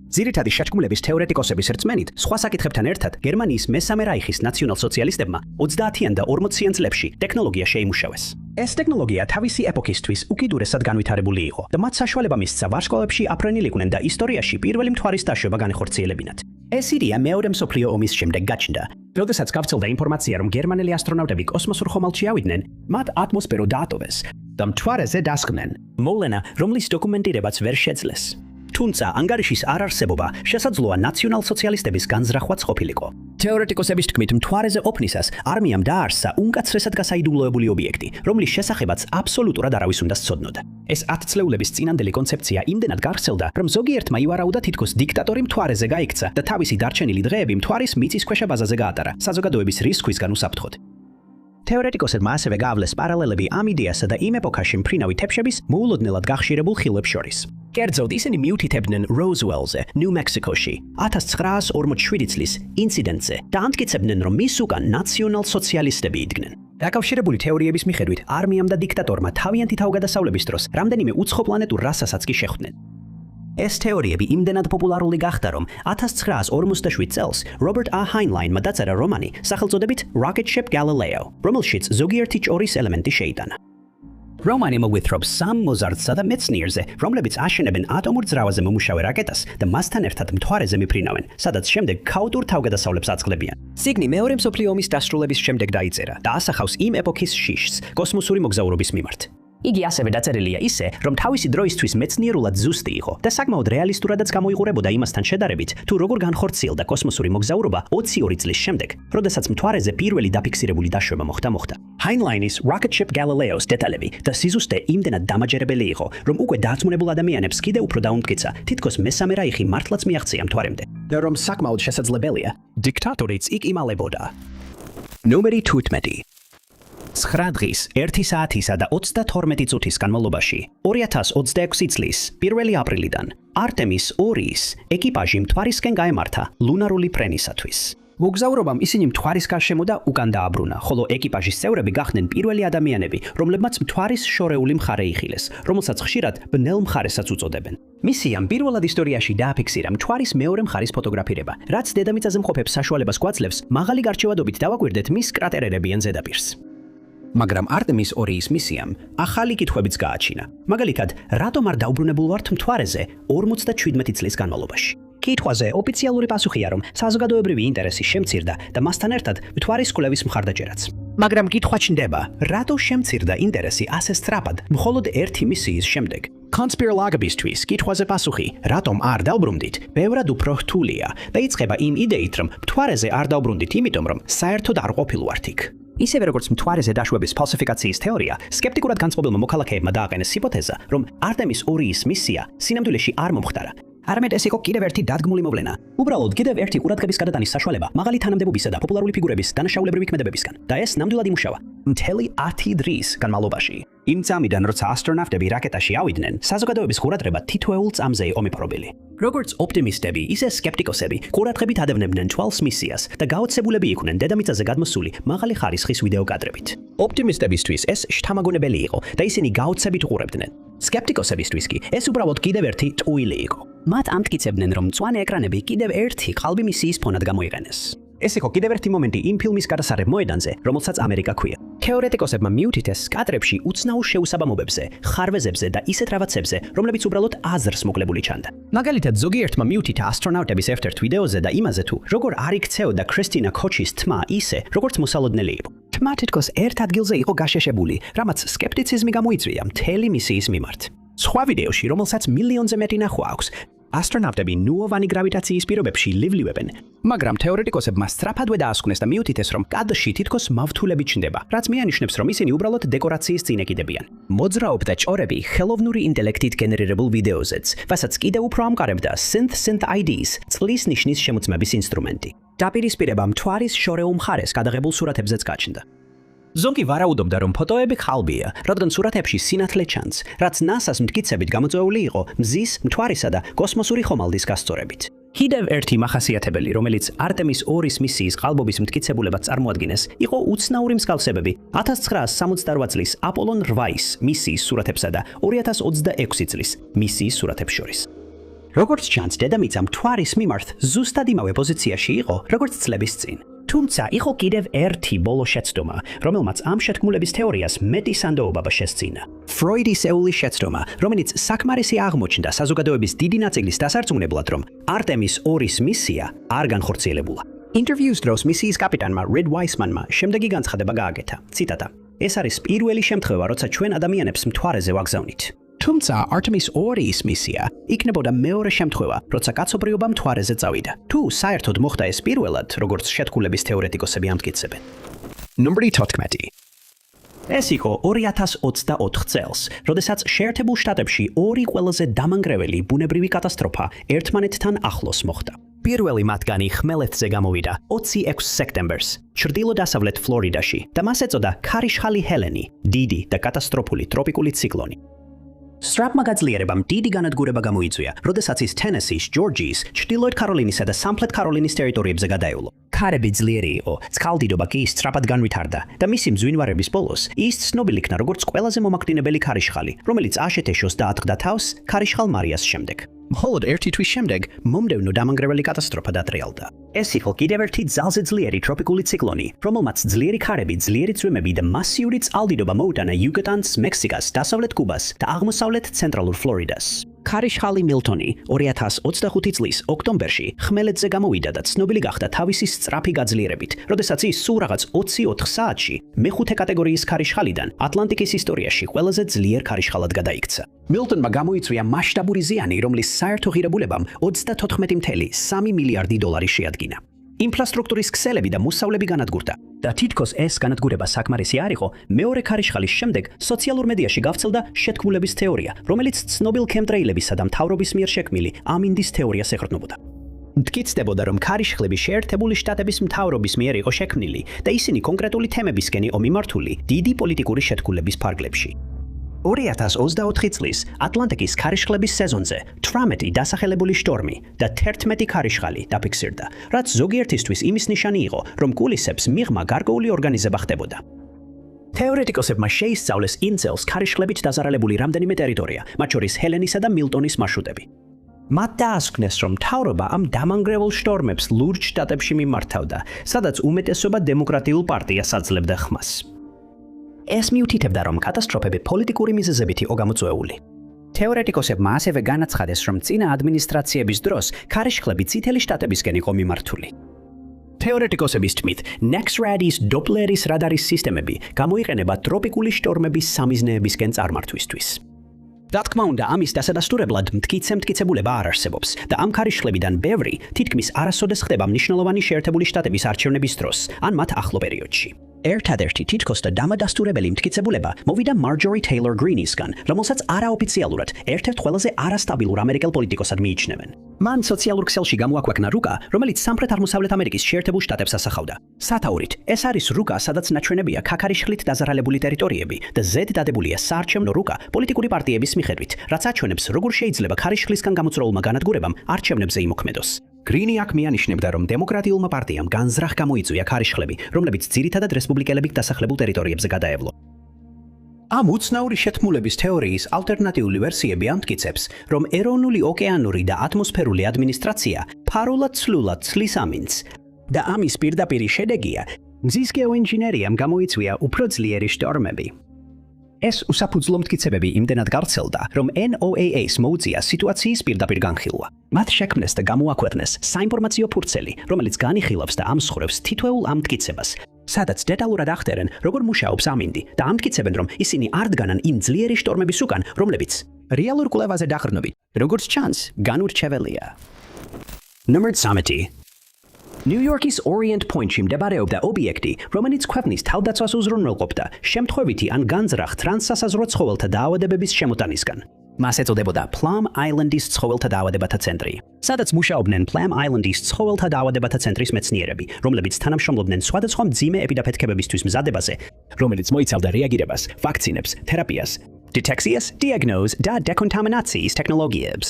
ძირითადი შეთქმულების თეორეტიკოსების რწმენით, სხვა საკითხებთან ერთად, გერმანიის მესამე რაიხის ნაციონალ-სოციალისტებმა 30-იან და 40-იან წლებში ტექნოლოგია შეიმუშავეს. ეს ტექნოლოგია თავისი ეპოქისთვის უკიდურესად განვითარებული იყო და მათ საშუალება მისცა ვარსკვლავებში აფრენილიყვნენ და ისტორიაში პირველი მთვარის დაშვება განეხორციელებინათ. ეს იდეა მეორე მსოფლიო ომის შემდეგ გაჩნდა. როდესაც გავრცელდა ინფორმაცია, რომ გერმანელი ასტრონავტები კოსმოსურ ხომალდში ავიდნენ, მათ ატმოსფერო დაატოვეს და მთვარეზე დასხდნენ. მოვლენა, რომლის დოკუმენტირებაც ვერ შეძლეს. თუმცა ანგარიშის არ არსებობა შესაძლოა ნაციონალ-სოციალისტების განზრახვაც ყოფილიყო. თეორეტიკოსების თქმით, მთვარეზე ყოფნისას არმიამ დააარსა უმკაცრესად გასაიდუმლოებული ობიექტი, რომლის შესახებაც აბსოლუტურად არავის უნდა სცოდნოდა. ეს 10 წლეულების წინანდელი კონცეფცია იმდენად გავრცელდა, რომ ზოგიერთმა ივარაუდა თითქოს დიქტატორი მთვარეზე გაიქცა და თავისი დარჩენილი დღეები მთვარის მიწისქვეშა ბაზაზე გაატარა, საზოგადოების რისხვისგან უსაფრთხოდ. თეორეტიკოსებმა ასევე გაავლეს პარალელები ამ იდეასა და იმ ეპოქაში მფრინავი თეფშების მოულოდნელად გახშირებულ ხილვებს შორის. კერძოდ ისინი მიუთითებდნენ როუზუელზე, ნიუ-მექსიკოში, 1947 წლის ინციდენტზე და ამტკიცებდნენ, რომ მის უკან ნაციონალ-სოციალისტები იდგნენ. დაკავშირებული თეორიების მიხედვით, არმიამ და დიქტატორმა თავიანთი თავგადასავლების დროს რამდენიმე უცხოპლანეტურ რასასაც კი შეხვდნენ. ეს თეორიები იმდენად პოპულარული გახდა, რომ 1947 წელს რობერტ ა ჰაინლაინმა დაწერა რომანი სახელწოდებით Rocket Ship Galileo, რომელშიც ზოგიერთი ჭორის ელემენტი შეიტანა. რომანი მოგვითხრობს სამ მოზარდსა და მეცნიერზე, რომლებიც აშენებენ ატომურ ძრავაზე მომუშავე რაკეტას და მასთან ერთად მთვარეზე მიფრინავენ, სადაც შემდეგ ქაოტურ თავგადასავლებს აწყდებიან. წიგნი მეორე მსოფლიო ომის დასრულების შემდეგ დაიწერა და ასახავს იმ ეპოქის შიშს კოსმოსური მოგზაურობის მიმართ. იგი ასევე დაწერილია ისე, რომ თავისი დროისთვის მეცნიერულად ზუსტი იყო და საკმაოდ რეალისტურადაც გამოიყურებოდა იმასთან შედარებით, თუ როგორ განხორციელდა კოსმოსური მოგზაურობა 22 წლის შემდეგ, როდესაც მთვარეზე პირველი დაფიქსირებული დაშვება მოხდა. ჰაინლაინის Rocket Ship Galileo's დეტალები და სიზუსტე იმდენად დამაჯერებელი იყო, რომ უკვე დარწმუნებულ ადამიანებს კიდევ უფრო დაუმტკიცა, თითქოს მესამე რაიხი მართლაც მიაღწია მთვარემდე. და რომ საკმაოდ შესაძლებელია, დიქტატორიც იქ იმალებოდა. ნომერი 15 9 დღის, 1 საათისა და 32 წუთის განმავლობაში 2026 წლის 1 აპრილიდან არტემის 2-ის ეკიპაჟი მთვარისკენ გაემართა ლუნარული ფრენისათვის. მოგზაურობამ ისინი მთვარის გარშემო და უკან დააბრუნა, ხოლო ეკიპაჟის წევრები გახდნენ პირველი ადამიანები, რომლებმაც მთვარის შორეული მხარე იხილეს, რომელსაც ხშირად ბნელ მხარესაც უწოდებენ. მისიამ პირველად ისტორიაში დააფიქსირა მთვარის მეორე მხარის ფოტოგრაფირება, რაც დედამიწაზე მყოფებს საშუალებას გვაძლევს მაღალი გარჩევადობით დავაკვირდეთ მის კრატერერებიან ზედაპირს. მაგრამ არტემის 2-ის მისიამ ახალი კითხვებიც გააჩინა. მაგალითად, რატომ არ დაუბრუნებულ ვართ მთვარეზე 57 წლის განმავლობაში? კითხვაზე ოფიციალური პასუხია, რომ საზოგადოებრივი ინტერესი შემცირდა და მასთან ერთად მთვარის კვლევის მხარდაჭერაც. მაგრამ კითხვა ჩნდება, რატო შემცირდა ინტერესი ასე სწრაფად მხოლოდ ერთი მისიის შემდეგ? კონსპიროლოგებისთვის კითხვაზე პასუხი, რატომ არ დაუბრუნდით, ბევრად უფრო რთულია და იწყება იმ იდეით, რომ მთვარეზე არ დაუბრუნდით იმიტომ, რომ საერთოდ არ ყოფილვართ იქ. ისევე როგორც მთვარეზე დაშვების ფალსიფიკაციის თეორია, სკეპტიკურად განწყობილმა მოქალაქეებმა დააყენეს ჰიპოთეზა, რომ არტემის 2-ის მისია სინამდვილეში არ მომხდარა. არამედ ეს იყო კიდევ ერთი დადგმული მოვლენა. უბრალოდ კიდევ ერთი ყურადღების გადატანის საშუალება მაღალი თანამდებობისა და პოპულარული ფიგურების დანაშაულებრივი ქმედებებისგან. და ეს ნამდვილად იმუშავა. მთელი 10 დღის განმავლობაში. იმ წამიდან, როცა ასტრონავტები რაკეტაში ავიდნენ, საზოგადოების ყურადღება თითოეულ წამზე იყო მიპყრობილი. როგორც ოპტიმისტები, ისე სკეპტიკოსები ყურადღებით ადევნებდნენ თვალს მისიას და გაოცებულები იყვნენ დედამიწაზე გადმოსული მაღალი ხარისხის ვიდეო კადრებით. ოპტიმისტებისთვის ეს შთამაგონებელი იყო და ისინი გაოცებით უყურებდნენ. სკეპტიკოსებისთვის კი ეს უბრალოდ კიდევ ერთი ტყუილი იყო. მათ ამტკიცებდნენ, რომ მწვანე ეკრანები კიდევ ერთი ყალბი მისიის ფონად გამოიყენეს. ეს იყო კიდევ ერთი მომენტი იმ ფილმის გადასარევ მოედანზე, რომელსაც ამერიკა ქვია. თეორეტიკოსებმა მიუთითეს კადრებში უცნაურ შეუსაბამობებზე, ხარვეზებზე და ისეთ რაღაცებზე, რომლებიც უბრალოდ აზრს მოკლებული ჩანდა. მაგალითად, ზოგიერთმა მიუთითა ასტრონავტების ერთ-ერთ ვიდეოზე და იმაზე თუ როგორ არ იქცეოდა ქრისტინა კოჩის თმა ისე, როგორც მოსალოდნელი იყო. თმა თითქოს ერთ ადგილზე იყო გაშეშებული, რამაც სკეპტიციზმი გამოიწვია მთელი მისიის მიმართ. სხვა ვიდეოში, რომელსაც მილიონზე მეტი ნახვა აქვს, ასტრონავტები ნუოვანი გრავიტაციის პირობებში ლივლიwebენ, მაგრამ თეორეტიკოსებმა სწრაფადვე დაასკვნეს და მიუთითეს, რომ კადრში თითქოს მავთულები ჩნდება, რაც მიანიშნებს, რომ ისინი უბრალოდ დეკორაციის წინ ეკიდებიან. მოძრაობდა ჭორები ხელოვნური ინტელექტით გენერირებულ ვიდეოზეც, რასაც კიდევ უფრო ამყარებდა synth IDs, წლის ნიშნის შემოწმების ინსტრუმენტი. დაპირისპირება მთვარის შორეულ მხარეს გადაღებულ სურათებზეც გაჩნდა. ზონგი ვარაუდობდა, რომ ფოტოები ხალბია, რადგან სურათებში სინათლე ჩანს, რაც NASA-ს მტკიცებით გამოწვეული იყო მზის, მთვარისა და კოსმოსური ხომალდის გასწორებით. კიდევ ერთი მახასიათებელი, რომელიც არტემის 2-ის მისიის ყალბობის მტკიცებულებად წარმოადგენს, იყო უცნაური მსგავსებები 1968 წლის აპოლონ 8-ის მისიის სურათებსა და 2026 წლის მისიის სურათებს შორის. როგორც ჩანს, დედამიწა მთვარის მიმართ ზუსტად იმავე პოზიციაში იყო, როგორც წლების წინ. თუმცა იყო კიდევ ერთი ბოლო შეცდომა, რომელმაც ამ შეთქმულების თეორიას მეტი სანდოობა შესწინა. ფროიდის ეულის შეცდომა, რომელიც საკმარისი აღმოჩნდა საზოგადოების დიდი ნაწილის დასარწმუნებლად, რომ არტემის 2-ის მისია არ განხორციელებულა. ინტერვიუს დროს მისიის კაპიტანმა რედ ვაისმანმა შემდეგი განცხადება გააკეთა. ციტატა: ეს არის პირველი შემთხვევა, როცა ჩვენ ადამიანებს მთვარეზე ვაგზავნით. თუმცა არტემის 2-ის მისია იქნებოდა მეორე შემთხვევა, როცა კაცობრიობა მთვარეზე წავიდა. თუ საერთოდ მოხდა ეს პირველად, როგორც შეთქმულების თეორეტიკოსები ამტკიცებენ. ნომერი 14. ეს იყო 2024 წელს, როდესაც შეერთებულ შტატებში ორი ყველაზე დამანგრეველი ბუნებრივი კატასტროფა ერთმანეთთან ახლოს მოხდა. პირველი მათგანი ხმელეთზე გამოვიდა 26 სექტემბერს, ჩრდილო-დასავლეთ ფლორიდაში და მას ეწოდა ქარიშხალი ჰელენი, დიდი და კატასტროფული ტროპიკული ციკლონი. სტრაპმა გაძლიერებამ დიდი განადგურება გამოიწვია, როდესაც ის თენესის, ჯორჯიის, ჩრდილოეთ კაროლინისა და სამხრეთ კაროლინის ტერიტორიებზე გადაეულო. ქარები ძლიერი იყო, წყალდიდობა კი სწრაფად განვითარდა და მისი მძვინვარების ბოლოს ის ცნობილი იქნა როგორც ყველაზე მომაკვდინებელი ქარიშხალი, რომელიც აშეთეშოს დაატყდა თავს ქარიშხალ მარიას შემდეგ. მხოლოდ ერთი თვის შემდეგ მომდევნო დამანგრეველი კატასტროფა დატრიალდა. ეს იყო კიდევ ერთი ძალზე ძლიერი ტროპიკული ციკლონი, რომელმაც ძლიერი ქარები, ძლიერი წვიმები და მასიური წყალდიდობა მოუტანა იუკატანს, მექსიკას, დასავლეთ კუბას და აღმოსავლეთ ცენტრალურ ფლორიდას. ქარიშხალი მილტონი 2025 წლის ოქტომბერში ხმელეთზე გამოვიდა და ცნობილი გახდა თავისი სწრაფი გაძლიერებით, როდესაც ის სულ რაღაც 24 საათში მეხუთე კატეგორიის ქარიშხალიდან ატლანტიკის ისტორიაში ყველაზე ძლიერ ქარიშხალად გადაიქცა. მილტონმა გამოიწვია მასშტაბური ზიანი, რომლის საერთო ღირებულებამ 34.3 მილიარდი დოლარი შეადგინა. ინფრასტრუქტურის ქსელები და მოსავლები განადგურდა და თითქოს ეს განადგურება საკმარისი არ იყო, მეორე ქარიშხალის შემდეგ სოციალურ მედიაში გავრცელდა შეთქმულების თეორია, რომელიც ცნობილ ქემტრეილებისა და მთავრობის მიერ შექმნილი ამინდის თეორიას ეყრდნობოდა. მტკიცდებოდა, რომ ქარიშხლები შეერთებული შტატების მთავრობის მიერ იყო შექმნილი და ისინი კონკრეტული თემებისკენ იყო მიმართული დიდი პოლიტიკური შეთქმულების ფარგლებში. 2024 წლის ატლანტიკის ქარიშხლების სეზონზე 18 დასახელებული შტორმი და 11 ქარიშხალი დაფიქსირდა, რაც ზოგიერთისთვის იმის ნიშანი იყო, რომ კულისებს მიღმა გარკვეული ორგანიზება ხდებოდა. თეორეტიკოსებმა შეისწავლეს იმ წელს ქარიშხლებით დაზარალებული რამდენიმე ტერიტორია, მათ შორის ჰელენისა და მილტონის მარშრუტები. მათ დაასკვნეს, რომ მთავრობა ამ დამანგრეულ შტორმებს ლურჯ შტატებში მიმართავდა, სადაც უმეტესობა დემოკრატიულ პარტიას აძლევდა ხმას. ეს მიუთითებდა, რომ კატასტროფები პოლიტიკური მიზეზებით იყო გამოწვეული. თეორეტიკოსებმა ასევე განაცხადეს, რომ წინა ადმინისტრაციების დროს ქარიშხლები წითელი შტატებისკენ იყო მიმართული. თეორეტიკოსების თქმით, NEXRAD-ის დოპლერის რადარის სისტემები გამოიყენება ტროპიკული შტორმების სამიზნეებისკენ წარმართვისთვის. რა თქმა უნდა, ამის დასადასტურებლად მტკიცებულება არ არსებობს და ამ ქარიშხლებიდან ბევრი თითქმის არასოდეს ხდება მნიშვნელოვანი შეერთებული შტატების არჩევნების დროს ან მათ ახლო პერიოდში. ერთადერთი თითქოს და დამადასტურებელი მტკიცებულება მოვიდა მარჯორი ტეილორ გრინისგან, რომელსაც არაოფიციალურად ერთ-ერთ ყველაზე არასტაბილურ ამერიკელ პოლიტიკოსად მიიჩნევენ. მან სოციალურ ქსელში გამოაქვეყნა რუკა, რომელიც სამხრეთ-აღმოსავლეთ ამერიკის შეერთებულ შტატებს ასახავდა. სათაურით, ეს არის რუკა, სადაც ნაჩვენებია ქარიშხლით დაზარალებული ტერიტორიები და ზედ დადებულია საარჩევნო რუკა პოლიტიკური პარტიების მიხედვით, რაც აჩვენებს, როგორ შეიძლება ქარიშხლისგან გამოწვეულმა განადგურებამ არჩევნებზე იმოქმედოს. გრინი აქ მიანიშნებდა, რომ დემოკრატიულმა პარტიამ განზრახ გამოიწვია ქარიშხლები, რომლებიც ძირითადად რესპუბლიკელებით დასახლებულ ტერიტორიებზე გადაევლო. ამ უცნაური შეთქმულების თეორიის ალტერნატიული ვერსიები ამტკიცებს, რომ ეროვნული ოკეანური და ატმოსფერული ადმინისტრაცია ფარულად ცლულად ცლის ამინდს და ამის პირდაპირი შედეგია მზის გეოინჟინერიამ გამოიწვია უფრო ძლიერი შტორმები. ეს უსაფუძვლო მტკიცებები იმდენად გავრცელდა, რომ NOAA-ს მოუწია სიტუაციის პირდაპირ განხილვა. მათ შექმნეს და გამოაქვეყნეს საინფორმაციო ფურცელი, რომელიც განიხილავს და ამსხვრევს თითოეულ ამ მტკიცებას, სადაც დეტალურად ახდერენ, როგორ მუშაობს ამინდი და ამტკიცებენ, რომ ისინი არ დგანან იმ ძლიერი შტორმების უკან, რომლებიც რეალურ კვლევაზე დაყრდნობით, როგორც ჩანს, განურჩეველია. Number 13. ნიუ-იორკის ორიენტ პოინტში მდებარეობდა ობიექტი, რომელიც ქვეყნის თავდაცვას უზრუნველყოფდა შემთხვევითი ან განზრახ ტრანსსასაზღვრო ცხოველთა დაავადებების შემოტანისგან. მას ეწოდებოდა Plum Island-ის ცხოველთა დაავადებათა ცენტრი, სადაც მუშაობდნენ Plum Island-ის ცხოველთა დაავადებათა ცენტრის მეცნიერები, რომლებიც თანამშრომლობდნენ სხვადასხვა მძიმე ეპიდაფეთქებებისთვის მზადებაზე, რომელიც მოიცავდა რეაგირებას, ვაქცინებს, თერაპიას, დეტექციას, დიაგნოზ და დეკონტამინაციის ტექნოლოგიებს.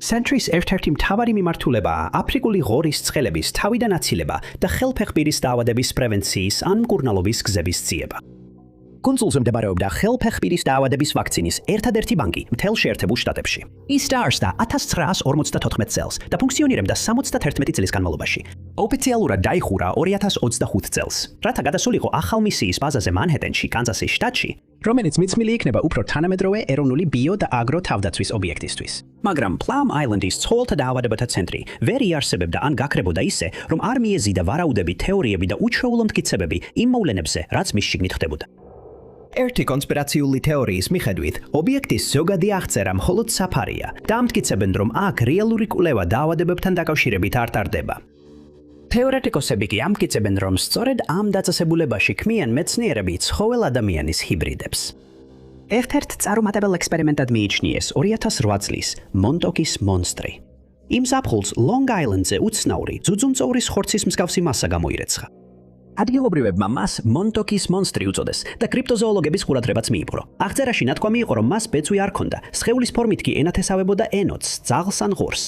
ცენტრის ერთ-ერთი მთავარი მიმართულებაა აფრიკული ღორის ცხელების თავიდან აცილება და ხელფეხბირის დაავადების პრევენციის ან მკურნალობის გზების ძიება. კუნძულზე მდებარეობდა ხელფეხბირის დაავადების ვაქცინის ერთადერთი ბანკი მთელ შეერთებულ შტატებში. ის დაარსდა 1954 წელს და ფუნქციონირებდა 71 წლის განმავლობაში. ოფიციალურად დაიხურა 2025 წელს, რათა გადასულიყო ახალ მისიის ბაზაზე მანჰეტენში, კანზასის შტატში, რომელიც მიწმილი იქნება უფრო თანამედროვე ეროვნული ბიო და აგრო თავდაცვის ობიექტისთვის. მაგრამ Plum Island-ის ცხოველთა დაავადებათა ცენტრი ვერ იარსებებდა ან გაქრებოდა ისე, რომ არ მიეზიდა ვარაუდები, თეორიები და უჩვეულო მტკიცებები იმ მოვლენებზე, რაც მის შიგნით ხდებოდა. ერთი კონსპირაციული თეორიის მიხედვით, ობიექტის ზოგადი აღწერა მხოლოდ საფარია და ამტკიცებენ, რომ აქ რეალური კვლევა დაავადებებთან დაკავშირებით არ ტარდება. თეორეტიკოსები კი ამტკიცებენ, რომ სწორედ ამ დაწესებულებაში ქმნიან მეცნიერები ცხოველ ადამიანის ჰიბრიდებს. ერთ-ერთ წარუმატებელ ექსპერიმენტად მიიჩნიეს 2008 წლის მონტოკის მონსტრი. იმ ზაფხულს Long Island-ზე უცნაური ძუძუმწოვრის ხორცის მსგავსი მასა გამოირეცხა. ადგილობრივებმა მას მონტოკის მონსტრი უწოდეს და კრიპტოზოოლოგების ყურადღებაც მიიპყრო. აღწერაში ნათქვამი იყო, რომ მას ბეწვი არ ჰქონდა, სხეულის ფორმით კი ენათესავებოდა ენოთს, ძაღლს ან ღორს.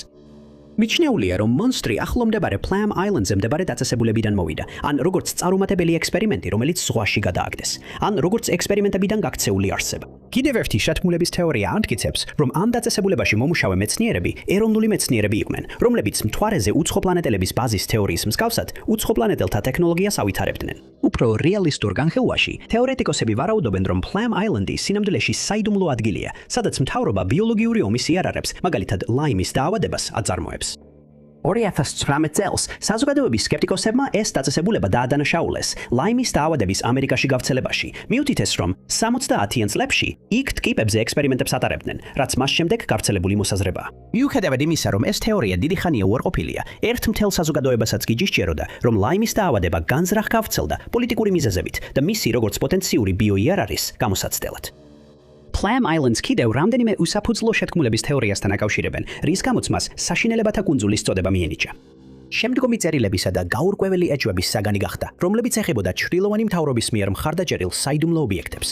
მიჩნეულია, რომ მონსტრი ახლო მდებარე Plum Island-ზე მდებარე დაწესებულებიდან მოვიდა, ან როგორც წარუმატებელი ექსპერიმენტი, რომელიც ზღვაში გადააგდეს, ან როგორც ექსპერიმენტებიდან გაქცეული არსება. კიდევ ერთი შეთქმულების თეორია ამტკიცებს, რომ ამ დაწესებულებაში მომუშავე მეცნიერები ეროვნული მეცნიერები იყვნენ, რომლებიც მთვარეზე უცხო პლანეტელების ბაზის თეორიის მსგავსად უცხო პლანეტელთა ტექნოლოგიას ავითარებდნენ. უფრო რეალისტურ განხილვაში, თეორეტიკოსები ვარაუდობენ, რომ Plum Island-ი სინამდვილეში საიდუმლო ადგილია, სადაც მთავრობა ბიოლოგიური ომის იარაღებს, მაგალითად ლაიმის დაავადებას აწარმოებს. 2019 წელს საზოგადოების სკეპტიკოსებმა ეს დაწესებულება დაადანაშაულეს ლაიმის დაავადების ამერიკაში გავრცელებაში, მიუთითეს, რომ 70-იან წლებში იქ ტკიპებზე ექსპერიმენტებს ატარებდნენ, რაც მას შემდეგ გავრცელებული მოსაზრებაა. მიუხედავად იმისა, რომ ეს თეორია დიდი ხანია უარყოფილია, ერთ მთელ საზოგადოებასაც კი ჯიშჯეროდა, რომ ლაიმის დაავადება განზრახ გავრცელდა პოლიტიკური მიზეზებით და მისი როგორც პოტენციური ბიოიარაღის გამოსაცდელად. Plum Islands კიდევ რამდენიმე უსაფუძვლო შეთქმულების თეორიასთან აკავშირებენ, რის გამოც მას საშინელებათა კუნძულის წოდება მიენიჭა. შემდგომი წერილებისა და გაურკვეველი ეჭვების საგანი გახდა, რომლებიც ეხებოდა ჩრდილოვანი მთავრობის მიერ მხარდაჭერილ საიდუმლო ობიექტებს.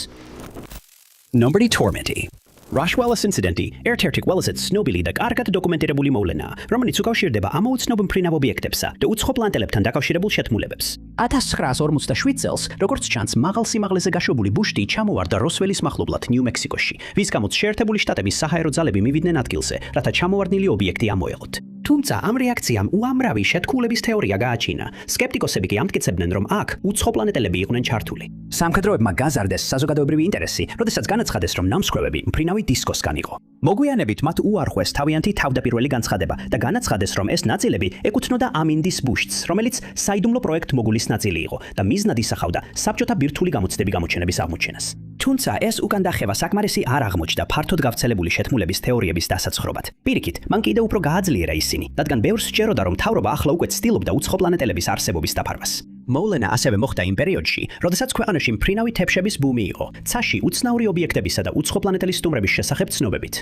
Nobody tormenty. Rashwellis incident-ი ერთ-ერთი ყველაზე ცნობილი და კარგად დოკუმენტირებული მოვლენაა, რომელიც უკავშირდება ამოუცნობ მფრინავ ობიექტებსა და უცხო პლანეტელებთან დაკავშირებულ შეთქმულებებს. 1947 წელს, როგორც ჩანს, მაღალ სიმაღლეზე გაშვებული ბუშტი ჩამოვარდა როსველის მახლობლად ნიუ-მექსიკოში, vis გამოც შეერთებული შტატების საჰაერო ძალები მივიდნენ ადგილზე, რათა ჩამოვარდნილი ობიექტი ამოეღოთ. თუმცა ამ რეაქციამ უამრავი შეთქმულების თეორია გააჩინა. სკეპტიკოსები კი ამტკიცებდნენ, რომ აქ უცხო პლანეტელები იყვნენ ჩართული. სამხედროებმა გაზარდეს საზოგადოებრივი ინტერესი, როდესაც განაცხადეს, რომ ნამსხვრევები მფრინავი დისკოსგან იყო. მოგვიანებით მათ უარყვეს თავიანთი თავდაპირველი განცხადება და განაცხადეს, რომ ეს ნაწილები ეკუთვნოდა ამინდის ბუშტს, რომელიც საიდუმლო პროექტ მოგულის ნაწილი იყო და მიზნად ისახავდა საბჭოთა ბირთვული გამოცდები გამოჩენების აღმოჩენას. თუმცა ეს უკანდახევა საკმარისი არ აღმოჩნდა ფართოდ გავრცელებული შეთქმულების თეორიების დასაცხრობად. პირიქით, მან კიდევ უფრო გააძლიერა ისინი, რადგან ბევრს სჯეროდა, რომ მთავრობა ახლა უკვე ცდილობდა უცხო პლანეტელების არსებობის დაფარვას. მოვლენა ასევე მოხდა იმ პერიოდში, როდესაც ქვეყანაში მფრინავი თებშების ბუმი იყო, ცაში უცნაური ობიექტებისა და უცხო პლანეტელის სტუმრების შესახებ ცნობებით.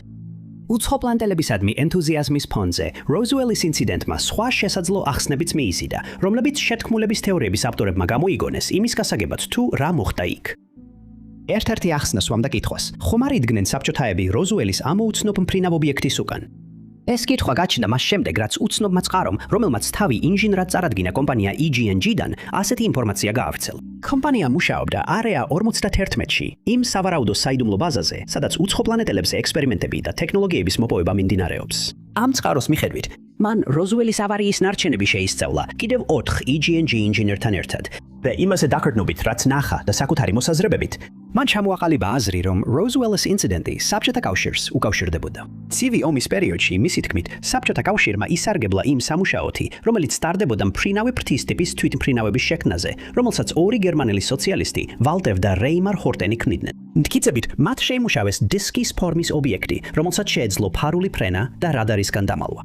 უცხო პლანეტელებისადმი ენთუზიაზმის ფონზე როზუელის ინციდენტმა სხვა შესაძლო ახსნებიც მიიზიდა, რომლებიც შეთქმულების თეორიების ავტორებმა გამოიგონეს იმის გასაგებად, თუ რა მოხდა იქ. ერთ-ერთი ახსნა სვამდა კითხვას: ხომ არ იდგნენ საბჭოთაები როზუელის ამოუცნობ მფრინავ ობიექტის უკან? ეს კითხვა გაჩნდა მას შემდეგ, რაც უცნობმა წყარომ, რომელმაც თავი ინჟინრად წარადგინა კომპანია EG&G-დან, ასეთი ინფორმაცია გაავრცელა. კომპანია მუშაობდა არეა 51-ში, იმ სავარაუდო საიდუმლო ბაზაზე, სადაც უცხო პლანეტელებზე ექსპერიმენტები და ტექნოლოგიების მოპოვება მიმდინარეობს. ამ წყაროს მიხედვით, მან როზუელის ავარიის ნარჩენები შეისწავლა კიდევ 4 EG&G ინჟინერთან ერთად და იმაზე დაკრდნობით, რაც ნახა და საკუთარი მოსაზრებებით, მან ჩამოაყალიბა აზრი, რომ როზუელის ინციდენტი საბჭოთა კავშირს უკავშირდებოდა. ცივი ომის პერიოდში, მისი თქმით, საბჭოთა კავშირმა ისარგებლა იმ სამუშაოთი, რომელიც ტარდებოდა მფრინავი ფრთის ტიპის თვითმფრინავების შექმნაზე, რომელსაც ორი გერმანელი სოციალისტი, ვალტერ და რეიმარ ჰორტენი ქმნიდნენ. მტკიცებით, მათ შეიმუშავეს დისკის ფორმის ობიექტი, რომელსაც შეეძლო ფარული ფრენა და რადარისგან დამალვა.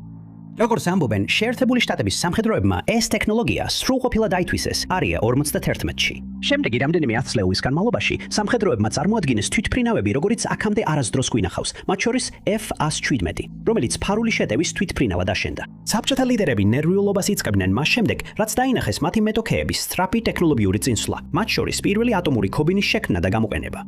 როგორც ამბობენ, შეერთებული შტატების სამხედროებმა ეს ტექნოლოგია სრულყოფილად აითვისეს არეა 51-ში. შემდეგი რამდენიმე ათწლეულის განმავლობაში სამხედროებმა წარმოადგინეს თვითმფრინავები, როგორიც აქამდე არასდროს გვინახავს, მათ შორის F-117, რომელიც ფარული შეტევის თვითმფრინავად აშენდა. საბჭოთა ლიდერები ნერვიულობას იწყებდნენ მას შემდეგ, რაც დაინახეს მათი მეტოქეების სწრაფი ტექნოლოგიური წინსვლა, მათ შორის პირველი ატომური ქობინის შექმნა და გამოყენება.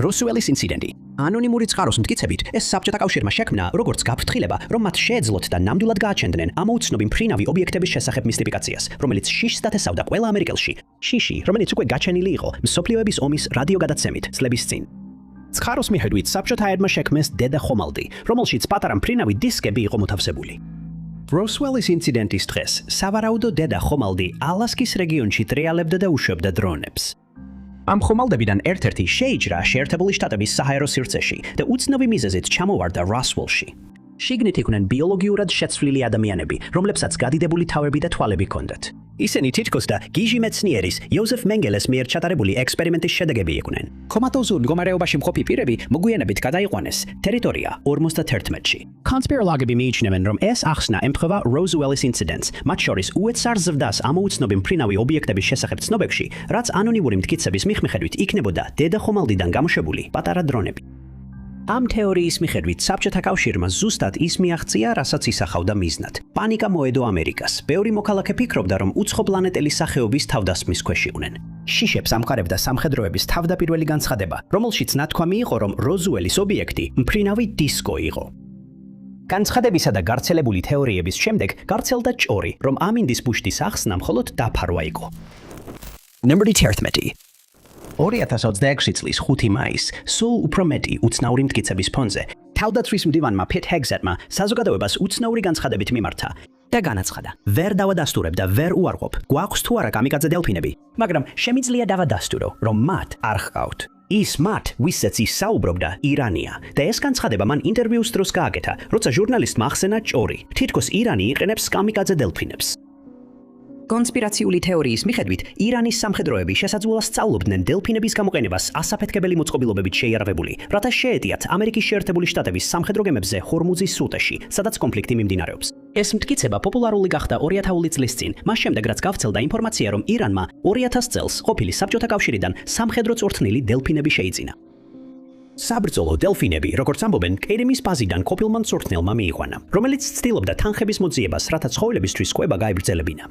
როსუელის ინციდენტი. ანონიმური წყაროს მტკიცებით, ეს საბჭოთა კავშირმა შექმნა როგორც გაფრთხილება, რომ მათ შეეძლოთ და ნამდვილად გააჩენდნენ ამოუცნობი მფრინავი ობიექტების შესახებ მისტიფიკაციას, რომელიც შიშს დათესავდა ყველა ამერიკელში. შიში, რომელიც უკვე გაჩენილი იყო მსოფლიოების ომის რადიოგადაცემით წლების წინ. წყაროს მიხედვით, საბჭოთა ერმა შექმნეს დედა ხომალდი, რომელშიც პატარა მფრინავი დისკები იყო მოთავსებული. როსუელის ინციდენტის დღეს სავარაუდო დედა ხომალდი ალასკის რეგიონში ტრიალებდა და უშვებდა დრონებს. ამ ხომალდებიდან ერთ-ერთი შეიჯრა შეერთებული შტატების საჰაერო სივრცეში და უცნობი მიზეზით ჩამოვარდა როსუელში. შიგნით იყვნენ ბიოლოგიურად შეცვლილი ადამიანები, რომლებსაც გადიდებული თავები და თვალები ჰქონდათ. ისინი თითქოს და გიჟი მეცნიერის იოზეფ მენგელეს მიერ ჩატარებული ექსპერიმენტის შედეგები იყვნენ. კომატოზურ მდგომარეობაში მყოფი პირები მოგვიანებით გადაიყვანეს ტერიტორია 51-ში. კონსპიროლოგები მიიჩნევენ, რომ ეს ახსნა ემთხვევა როსუელის ინციდენტს, მათ შორის უეცარ ზრდას ამოუცნობი მფრინავი ობიექტების შესახებ ცნობებში, რაც ანონიმური მტკიცების მიხედვით იქნებოდა დედა ხომალდიდან გამოშვებული პატარა დრონები. ამ თეორიის მიხედვით საბჭოთა კავშირმა ზუსტად ის მიაღწია, რასაც ისახავდა მიზნად. პანიკა მოედო ამერიკას. ბევრი მოქალაქე ფიქრობდა, რომ უცხოპლანეტელი სახეობის თავდასხმის ქვეშ იყვნენ. შიშებს ამყარებდა სამხედროების თავდაპირველი განცხადება, რომელშიც ნათქვამი იყო, რომ როსუელის ობიექტი მფრინავი დისკო იყო. განცხადებისა და გავრცელებული თეორიების შემდეგ გავრცელდა ჭორი, რომ ამინდის ბუშტის ახსნა მხოლოდ დაფარვა იყო. ნომერი 11. 2026 წლის 5 მაისს, სულ უფრო მეტი უცნაური მტკიცების ფონზე, თავდაცვის მდივანმა პიტ ჰეგზეტმა საზოგადოებას უცნაური განცხადებით მიმართა და განაცხადა: ვერ დავადასტურებ და ვერ უარყოფ, გვაქვს თუ არა კამიკაძე დელფინები, მაგრამ შემიძლია დავადასტურო, რომ მათ არ ჰყავთ. ის მათ, ვისაც ის საუბრობდა, ირანია და ეს განცხადება მან ინტერვიუს დროს გააკეთა, როცა ჟურნალისტმა ახსენა ჭორი, თითქოს ირანი იყენებს კამიკაძე დელფინებს. კონსპირაციული თეორიის მიხედვით, ირანის სამხედროები შესაძლოა სწავლობდნენ დელფინების გამოყენებას ასაფეთქებელი მოწყობილობებით შეიარაღებული, რათა შეეტიათ ამერიკის შეერთებული შტატების სამხედრო გემებზე ჰორმუზის სრუტეში, სადაც კონფლიქტი მიმდინარეობს. ეს მტკიცება პოპულარული გახდა 2000 წლის წინ, მას შემდეგ რაც გავრცელდა ინფორმაცია, რომ ირანმა 2000 წელს ყოფილი საბჭოთა კავშირიდან სამხედრო წვრთნილი დელფინები შეიძინა. საბრძოლო დელფინები, როგორც ამბობენ, კერიმის ბაზიდან ყოფილმა მწვრთნელმა მიიყვანა, რომელიც ცდილობდა თანხების მოძიებას, რათა ცხოველებისთვის კვება გაებრძელებინა.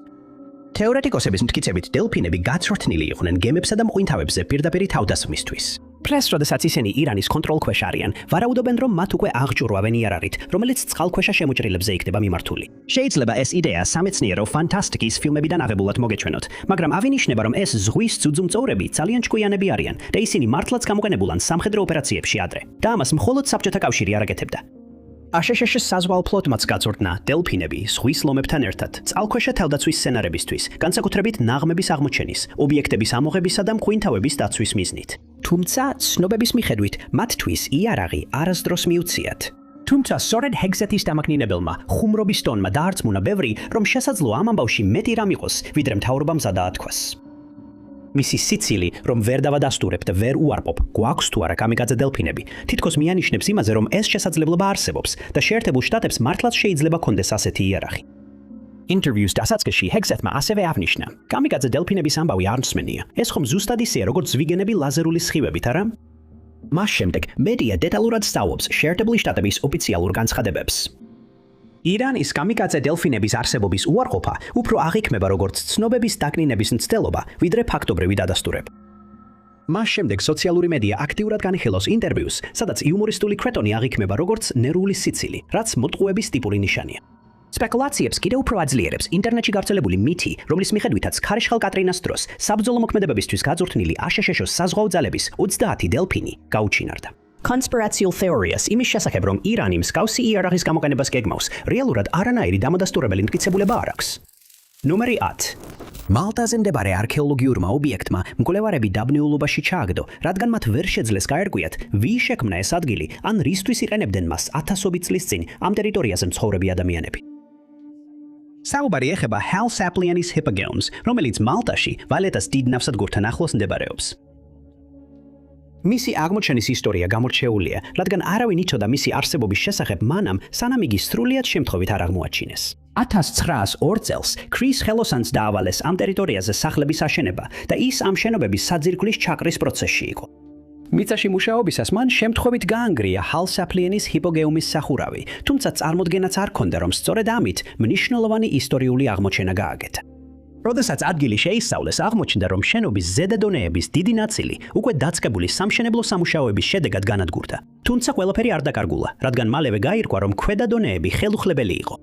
თეორეტიკოსების მტკიცებით, დელფინები გაწვრთნილი იყვნენ გემებსა და მყინთავებზე პირდაპირ თავდასხმისთვის. პრეს, როდესაც ისინი ირანის კონტროლქვეშ არიან, ვარაუდობენ, რომ მათ უკვე აღჭურვავენ იარაღით, რომელიც წყალქვეშა შემოჭრილებზე იქნება მიმართული. შეიძლება ეს იდეა სამეცნიერო ფანტასტიკის ფილმებიდან აღებულად მოგეჩვენოთ, მაგრამ ავინიშნება, რომ ეს ზღვის ძუძუმწოვრები ძალიან ჭკვიანები არიან და ისინი მართლაც გამოყენებულან სამხედრო ოპერაციებში ადრე. და ამას მხოლოდ საბჭოთა კავშირი არ აკეთებდა. აშშ-ს საზღვაო ფლოტმაც გაწვრთნა დელფინები ზღვის ლომებთან ერთად, წყალქვეშა თავდაცვის სცენარებისთვის, განსაკუთრებით ნაღმების აღმოჩენის, ობიექტების ამოღებისა და მყინთავების დაცვის მიზნით. თუმცა, ცნობების მიხედვით, მათთვის იარაღი არასდროს მიუციათ. თუმცა, სწორედ ჰეგზეთის დამაკნინებელმა ხუმრობის ტონმა დაარწმუნა ბევრი, რომ შესაძლოა ამ ამბავში მეტი რამ იყოს, ვიდრე მთავრობამ ზადაათქვას. მისი სიცილი, რომ ვერ დავადასტურებ და ვერ უარყოფ, გვაქვს თუ არა კამიკაძე დელფინები, თითქოს მიანიშნებს იმაზე, რომ ეს შესაძლებლობა არსებობს და შეერთებულ შტატებს მართლაც შეიძლება კონდეს ასეთი იარაღი. ინტერვიუს დასაწყისში ჰეგზეთმა ასევე აღნიშნა: კამიკაძე დელფინების ამბავი არ მსმენია. ეს ხომ ზუსტად ისეა, როგორც ზვიგენები ლაზერული სხივებით, არა? მას შემდეგ მედია დეტალურად სწავლობს შეერთებული შტატების ოფიციალურ განცხადებებს. ირანის კამიკაძე დელფინების არსებობის უარყოფა უფრო აღიქმება როგორც ცნობების დაკნინების მცდელობა, ვიდრე ფაქტობრივი დადასტურება. მას შემდეგ სოციალური მედია აქტიურად განიხილავს ინტერვიუს, სადაც იუმორისტული კრეტონი აღიქმება როგორც ნერვული სიცილი, რაც მოტყუების ტიპური ნიშანია. სპეკულაციებს კიდევ უფრო აძლიერებს ინტერნეტში გავრცელებული მითი, რომლის მიხედვითაც ქარიშხალ კატრინას დროს საბრძოლო მოქმედებებისთვის გაწვრთნილი აშშ-ს საზღვაო ძალების 30 დელფინი გაუჩინარდა. Conspiratorial theories იმის შესახებ, რომ ირანი მსგავსი იარაღის გამოყენებას გეგმავს, რეალურად არანაირი დამადასტურებელი მტკიცებულება არ აქვს. ნომერი 10. მალტაზე მდებარე არქეოლოგიურმა ობიექტმა მკვლევარები დაბნეულობაში ჩააგდო, რადგან მათ ვერ შეძლეს გაერკვიათ, ვის შექმნა ეს ადგილი, ან რისთვის იყენებდნენ მას ათასობით წლის წინ ამ ტერიტორიაზე მცხოვრები ადამიანები. საუბარი ეხება Hal Saplianis Hippogames, რომელიც მალტაში ვალეტას დიდ ნავსადგურთან ახლოს მდებარეობს. მისი აღმოჩენის ისტორია გამორჩეულია, რადგან არავინ იცოდა მისი არსებობის შესახებ მანამ, სანამ იგი სრულიად შემთხვევით არ აღმოაჩინეს. 1902 წელს ქრის ხელოსანს დაავალეს ამ ტერიტორიაზე სახლების აშენება და ის ამ შენობების საძირკვლის ჩაკრის პროცესში იყო. მიწაში მუშაობისას მან შემთხვევით გაანგრია Hal Saplianis Hippogames სახურავი, თუმცა წარმოდგენაც არ ჰქონდა, რომ სწორედ ამით მნიშვნელოვანი ისტორიული აღმოჩენა გააკეთა. როდესაც ადგილი შეისწავლეს, აღმოჩნდა, რომ შენობის ზედა დონეების დიდი ნაწილი უკვე დაწყებული სამშენებლო სამუშაოების შედეგად განადგურდა. თუმცა ყველაფერი არ დაკარგულა, რადგან მალევე გაირკვა, რომ ქვედა დონეები ხელუხლებელი იყო.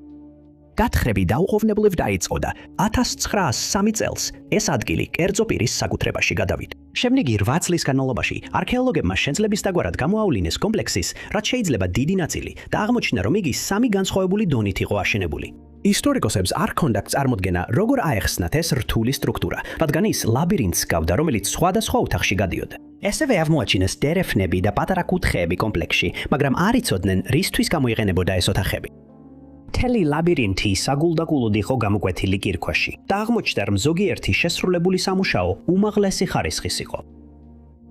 გათხრები დაუყოვნებლივ დაიწყო და 1903 წელს ეს ადგილი კერძო პირის საკუთრებაში გადავიდა. შემდეგი 8 წლის განმავლობაში არქეოლოგებმა შენძლების დაგვარად გამოავლინეს კომპლექსის, რაც შეიძლება დიდი ნაწილი და აღმოჩნდა, რომ იგი 3 განსხვავებული დონით იყო აშენებული. ისტორიკოსებს არ ჰქონდათ წარმოდგენა, როგორ აეხსნათ ეს რთული სტრუქტურა, რადგან ის ლაბირინთს ჰგავდა, რომელიც სხვადასხვა ოთახში გადიოდა. ესევე აღმოაჩინეს დერეფნები და პატარა კუთხეები კომპლექსში, მაგრამ არ იცოდნენ, რისთვის გამოიყენებოდა ეს ოთახები. მთელი ლაბირინთი საგულდაგულოდ იყო გამოკვეთილი კირქვაში და აღმოჩნდა, რომ ზოგიერთი შესრულებული სამუშაო უმაღლესი ხარისხის იყო.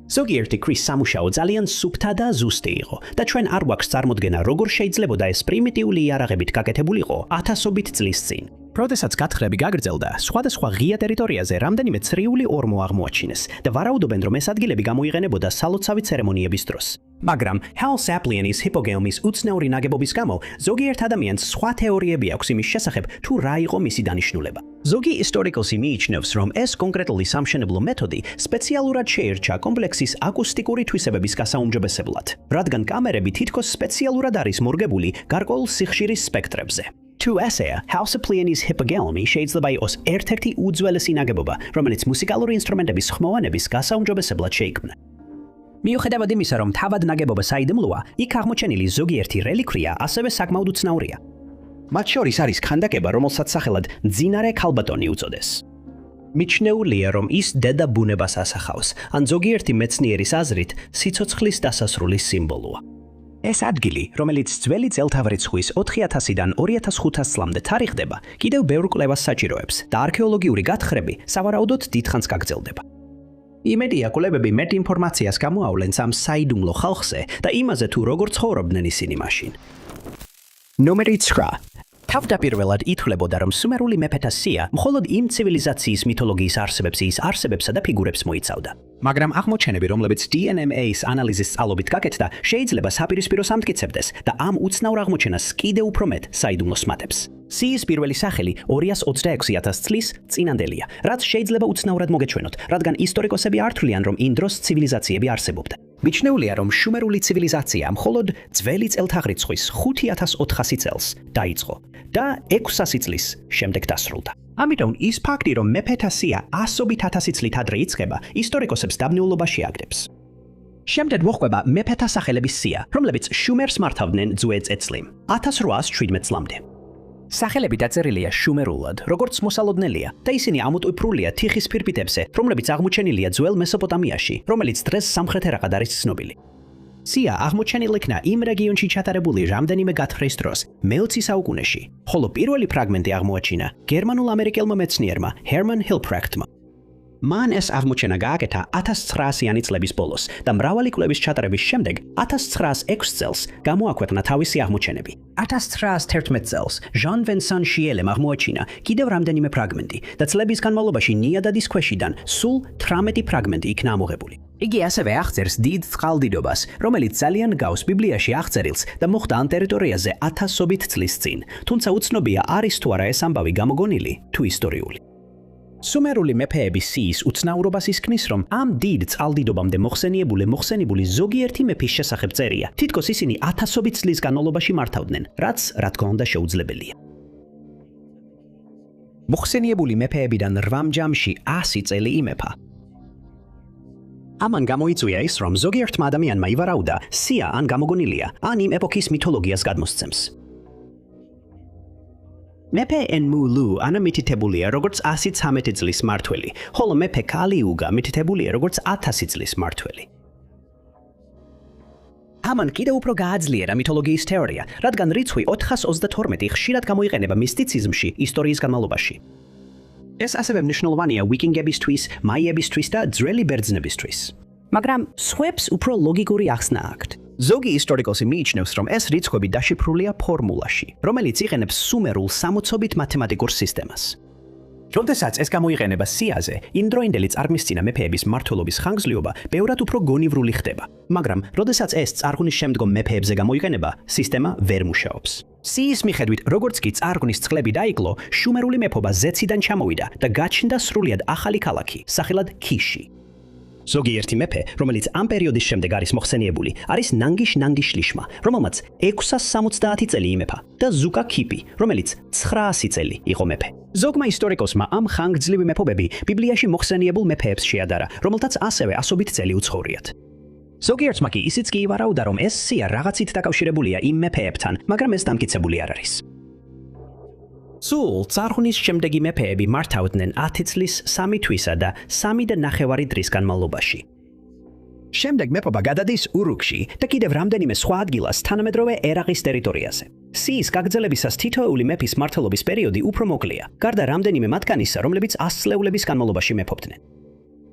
ზოგიერთი ქვის სამუშაო ძალიან სუფთა და ზუსტი იყო და ჩვენ არ გვაქვს წარმოდგენა, როგორ შეიძლებოდა ეს პრიმიტიული იარაღებით გაკეთებულიყო 1000-ობით წლის წინ. როდესაც გათხრები გაგრძელდა, სხვადასხვა ღია ტერიტორიაზე რამდენიმე წრიული ორმო აღმოაჩინეს და ვარაუდობენ, რომ ეს ადგილები გამოიყენებოდა სალოცავი ცერემონიების დროს. მაგრამ Hal Saplienis ჰიპოგეუმის უცნაური ნაგებობის გამო ზოგიერთ ადამიანს სხვა თეორიები აქვს იმის შესახებ, თუ რა იყო მისი დანიშნულება. ზოგი ისტორიკოსი მიიჩნევს, რომ ეს კონკრეტული სამშენებლო მეთოდი სპეციალურად შეირჩა კომპლექსის აკუსტიკური თვისებების გასაუმჯობესებლად, რადგან კამერები თითქოს სპეციალურად არის მორგებული გარკვეულ სიხშირის სპექტრებზე. თუ ესეა, Hal Saplienis ჰიპოგეუმი შეიძლება იყოს ერთ-ერთი უძველესი ნაგებობა, რომელიც მუსიკალური ინსტრუმენტების ხმოვანების გასაუმჯობესებლად შეიქმნა. მიუხედავად იმისა, რომ თავად ნაგებობა საიდუმლოა, იქ აღმოჩენილი ზოგიერთი რელიკვია ასევე საკმაოდ უცნაურია. მათ შორის არის ქანდაკება, რომელსაც სახელად მძინარე ქალბატონი უწოდეს. მიჩნეულია, რომ ის დედა ბუნებას ასახავს, ან ზოგიერთი მეცნიერის აზრით, სიცოცხლის დასასრულის სიმბოლოა. ეს ადგილი, რომელიც ძველი წელთაღრიცხვის 4000-დან 2500 წლამდე თარიღდება, კიდევ ბევრ კვლევას საჭიროებს და არქეოლოგიური გათხრები სავარაუდოდ დიდხანს გაგრძელდება. იმედია, კვლევები მეტ ინფორმაციას გამოავლენს ამ საიდუმლო ხალხზე და იმაზე, თუ როგორ ცხოვრობდნენ ისინი მაშინ. ნომერი 9. თავდაპირველად ითვლებოდა, რომ სუმერული მეფეთა სია მხოლოდ იმ ცივილიზაციის მითოლოგიის არსებებს ის არსებებსა და ფიგურებს მოიცავდა. მაგრამ აღმოჩენები, რომლებიც DNA-ის ანალიზის წყალობით გაკეთდა, შეიძლება საპირისპიროს ამტკიცებდეს და ამ უცნაურ აღმოჩენას კიდევ უფრო მეტ საიდუმლოს მატებს. სიის პირველი სახელი 226,000 წლის წინანდელია, რაც შეიძლება უცნაურად მოგეჩვენოთ, რადგან ისტორიკოსები არ თვლიან, რომ იმ დროს ცივილიზაციები არსებობდა. მიჩნეულია, რომ შუმერული ცივილიზაცია მხოლოდ ძველი წელთაღრიცხვის 5400 წელს დაიწყო და 600 წლის შემდეგ დასრულდა. ამიტომ ის ფაქტი, რომ მეფეთა სია 100,000 წლით ადრე იწყება, ისტორიკოსებს დაბნეულობაში აგდებს. შემდეგ მოჰყვება მეფეთა სახელების სია, რომლებიც შუმერს მართავდნენ ძველ წელს 1817 წლამდე. სახელები დაწერილია შუმერულად, როგორც მოსალოდნელია და ისინი ამოტვიფრულია თიხის ფირფიტებზე, რომლებიც აღმოჩენილია ძველ მესოპოტამიაში, რომელიც დღეს სამხრეთ ერაყად არის ცნობილი. სია აღმოჩენილ იქნა იმ რეგიონში ჩატარებული რამდენიმე გათხრის დროს, მე-20 საუკუნეში, ხოლო პირველი ფრაგმენტი აღმოაჩინა გერმანულ-ამერიკელმა მეცნიერმა Hermann Hilprechtმა. მან ეს აღმოჩენა გააკეთა 1900-იანი წლების ბოლოს და მრავალი კვლევის ჩატარების შემდეგ 1906 წელს გამოაქვეყნა თავისი აღმოჩენები. 1911 წელს ჟან ვენსან შიელემ აღმოაჩინა კიდევ რამდენიმე ფრაგმენტი და წლების განმავლობაში ნიადადის ქვეშიდან სულ 18 ფრაგმენტი იქნა ამოღებული. იგი ასევე აღწერს დიდ წყალდიდობას, რომელიც ძალიან გავს ბიბლიაში აღწერილს და მოხდა ამ ტერიტორიაზე 1000-ობით წლის წინ, თუმცა უცნობია არის თუ არა ეს ამბავი გამოგონილი თუ ისტორიული. სუმერული მეფეების სიის უცნაურობას ისქმნის, რომ ამ დიდ წყალდიდობამდე მოხსენებული ზოგიერთი მეფის შესახებ წერია. თითქოს ისინი 1000-ობით წლის განმავლობაში მართავდნენ, რაც რა თქმა უნდა შეუძლებელია. მოხსენიებული მეფეებიდან 8 ჯამში 100 წელი იმეფა. ამან გამოიწვია ის, რომ ზოგიერთმა ადამიანმა ივარაუდა, სია ან გამოგონილია, ან იმ ეპოქის მითოლოგიას გადმოსცემს. მეფე ენმულუ ანა მითითებულია როგორც 113 წლის მმართველი, ხოლო მეფე კალიუგა მითითებულია როგორც 1000 წლის მმართველი. ამან კიდევ უფრო გააძლიერა მითოლოგიის თეორია, რადგან რიცხვი 422 ხშირად გამოიყენება მისტიციზმში ისტორიის განმავლობაში. ეს ასევე მნიშვნელოვანია ვიკინგებისთვის, მაიებისთვის და ძველი ბერძნებისთვის. მაგრამ სხვებს უფრო ლოგიკური ახსნა აქვთ. ზოგი ისტორიკოსი მიიჩნევს, რომ ეს რიცხვები დაშიფრულია ფორმულაში, რომელიც იყენებს სუმერულ 60-ობით მათემატიკურ სისტემას. როდესაც ეს გამოიყენება სიაზე, იმდროინდელი წარღვისწინა მეფეების მმართველობის ხანგრძლივობა ბევრად უფრო გონივრული ხდება, მაგრამ როდესაც ეს წარღვნის შემდგომ მეფეებზე გამოიყენება, სისტემა ვერ მუშაობს. სიის მიხედვით, როგორც კი წარღვნის წყლები დაიკლო, შუმერული მეფობა ზეციდან ჩამოვიდა და გაჩნდა სრულიად ახალი ქალაქი, სახელად ქიში. ზოგიერთი მეფე, რომელიც ამ პერიოდის შემდეგ არის მოხსენიებული, არის ნანგიშ ნანგიშლიშმა, რომელმაც 670 წელი იმეფა და ზუკა ქიპი, რომელიც 900 წელი იყო მეფე. ზოგმა ისტორიკოსმა ამ ხანგრძლივი მეფობები ბიბლიაში მოხსენიებულ მეფეებს შეადარა, რომელთაც ასევე ასობით წელი უცხოვრიათ. ზოგიერთმა კი ისიც კი ივარაუდა, რომ ეს სია რაღაცით დაკავშირებულია იმ მეფეებთან, მაგრამ ეს დამტკიცებული არ არის. სულ წარღვნის შემდეგი მეფეები მართავდნენ 10 წლის 3 თვისა და 3.5 დღის განმავლობაში. შემდეგ მეფობა გადადის ურუქში და კიდევ რამდენიმე სხვა ადგილას თანამედროვე ერაყის ტერიტორიაზე. სიის გაგრძელებისას თითოეული მეფის მმართველობის პერიოდი უფრო მოკლეა, გარდა რამდენიმე მათგანისა, რომლებიც 100 წლების განმავლობაში მეფობდნენ.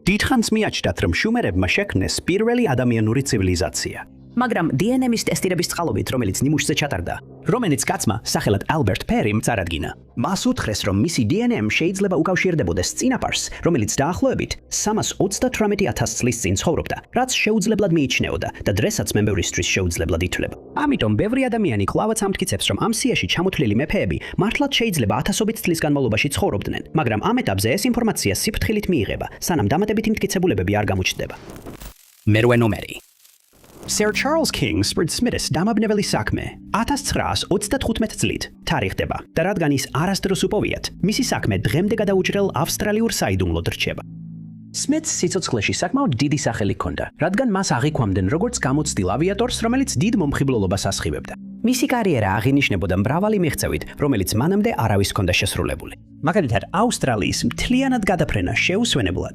დიდხანს მიაჩნდათ, რომ შუმერებმა შექმნეს პირველი ადამიანური ცივილიზაცია. მაგრამ დნმ-ის ტესტირების წყალობით, რომელიც ნიმუშზე ჩატარდა, რომელიც კაცმა სახელად ალბერტ პერიმ წარადგინა. მას უთხრეს, რომ მისი დნმ შეიძლება უკავშირდებოდეს წინაპარს, რომელიც დაახლოებით 338,000 წლის წინ ცხოვრობდა, რაც შეუძლებლად მიიჩნეოდა და დღესაც მემბერისთვის შეუძლებლად ითვლება. ამიტომ ბევრი ადამიანი კვლავაც ამტკიცებს, რომ ამ სიაში ჩამოთვლილი მეფეები მართლაც შეიძლება 1000 წლის განმავლობაში ცხოვრობდნენ, მაგრამ ამ ეტაპზე ეს ინფორმაცია სიფრთხილით მიიღება, სანამ დამატებითი მტკიცებულებები არ გამოჩნდება. მერვე ნომერი. Sir Charles King Spurdsmith's დამაბნეველი საქმე 1935 წლით თარიღდება და რადგან ის არასდროს უპოვიათ, მისი საქმე დღემდე გადაუჭრელ ავსტრალიურ საიდუმლოდ რჩება. Smith's სიცოცხლეში საკმაოდ დიდი სახელი ჰქონდა, რადგან მას აღიქვამდნენ როგორც გამოცდილ ავიატორს, რომელიც დიდ მომხიბლულობას ასხივებდა. მისი კარიერა აღინიშნებოდა მრავალი მიღწევით, რომელიც მანამდე არავის ჰქონდა შესრულებული. მაგალითად, ავსტრალიის მთლიანად გადაფრენა შეუსვენებლად.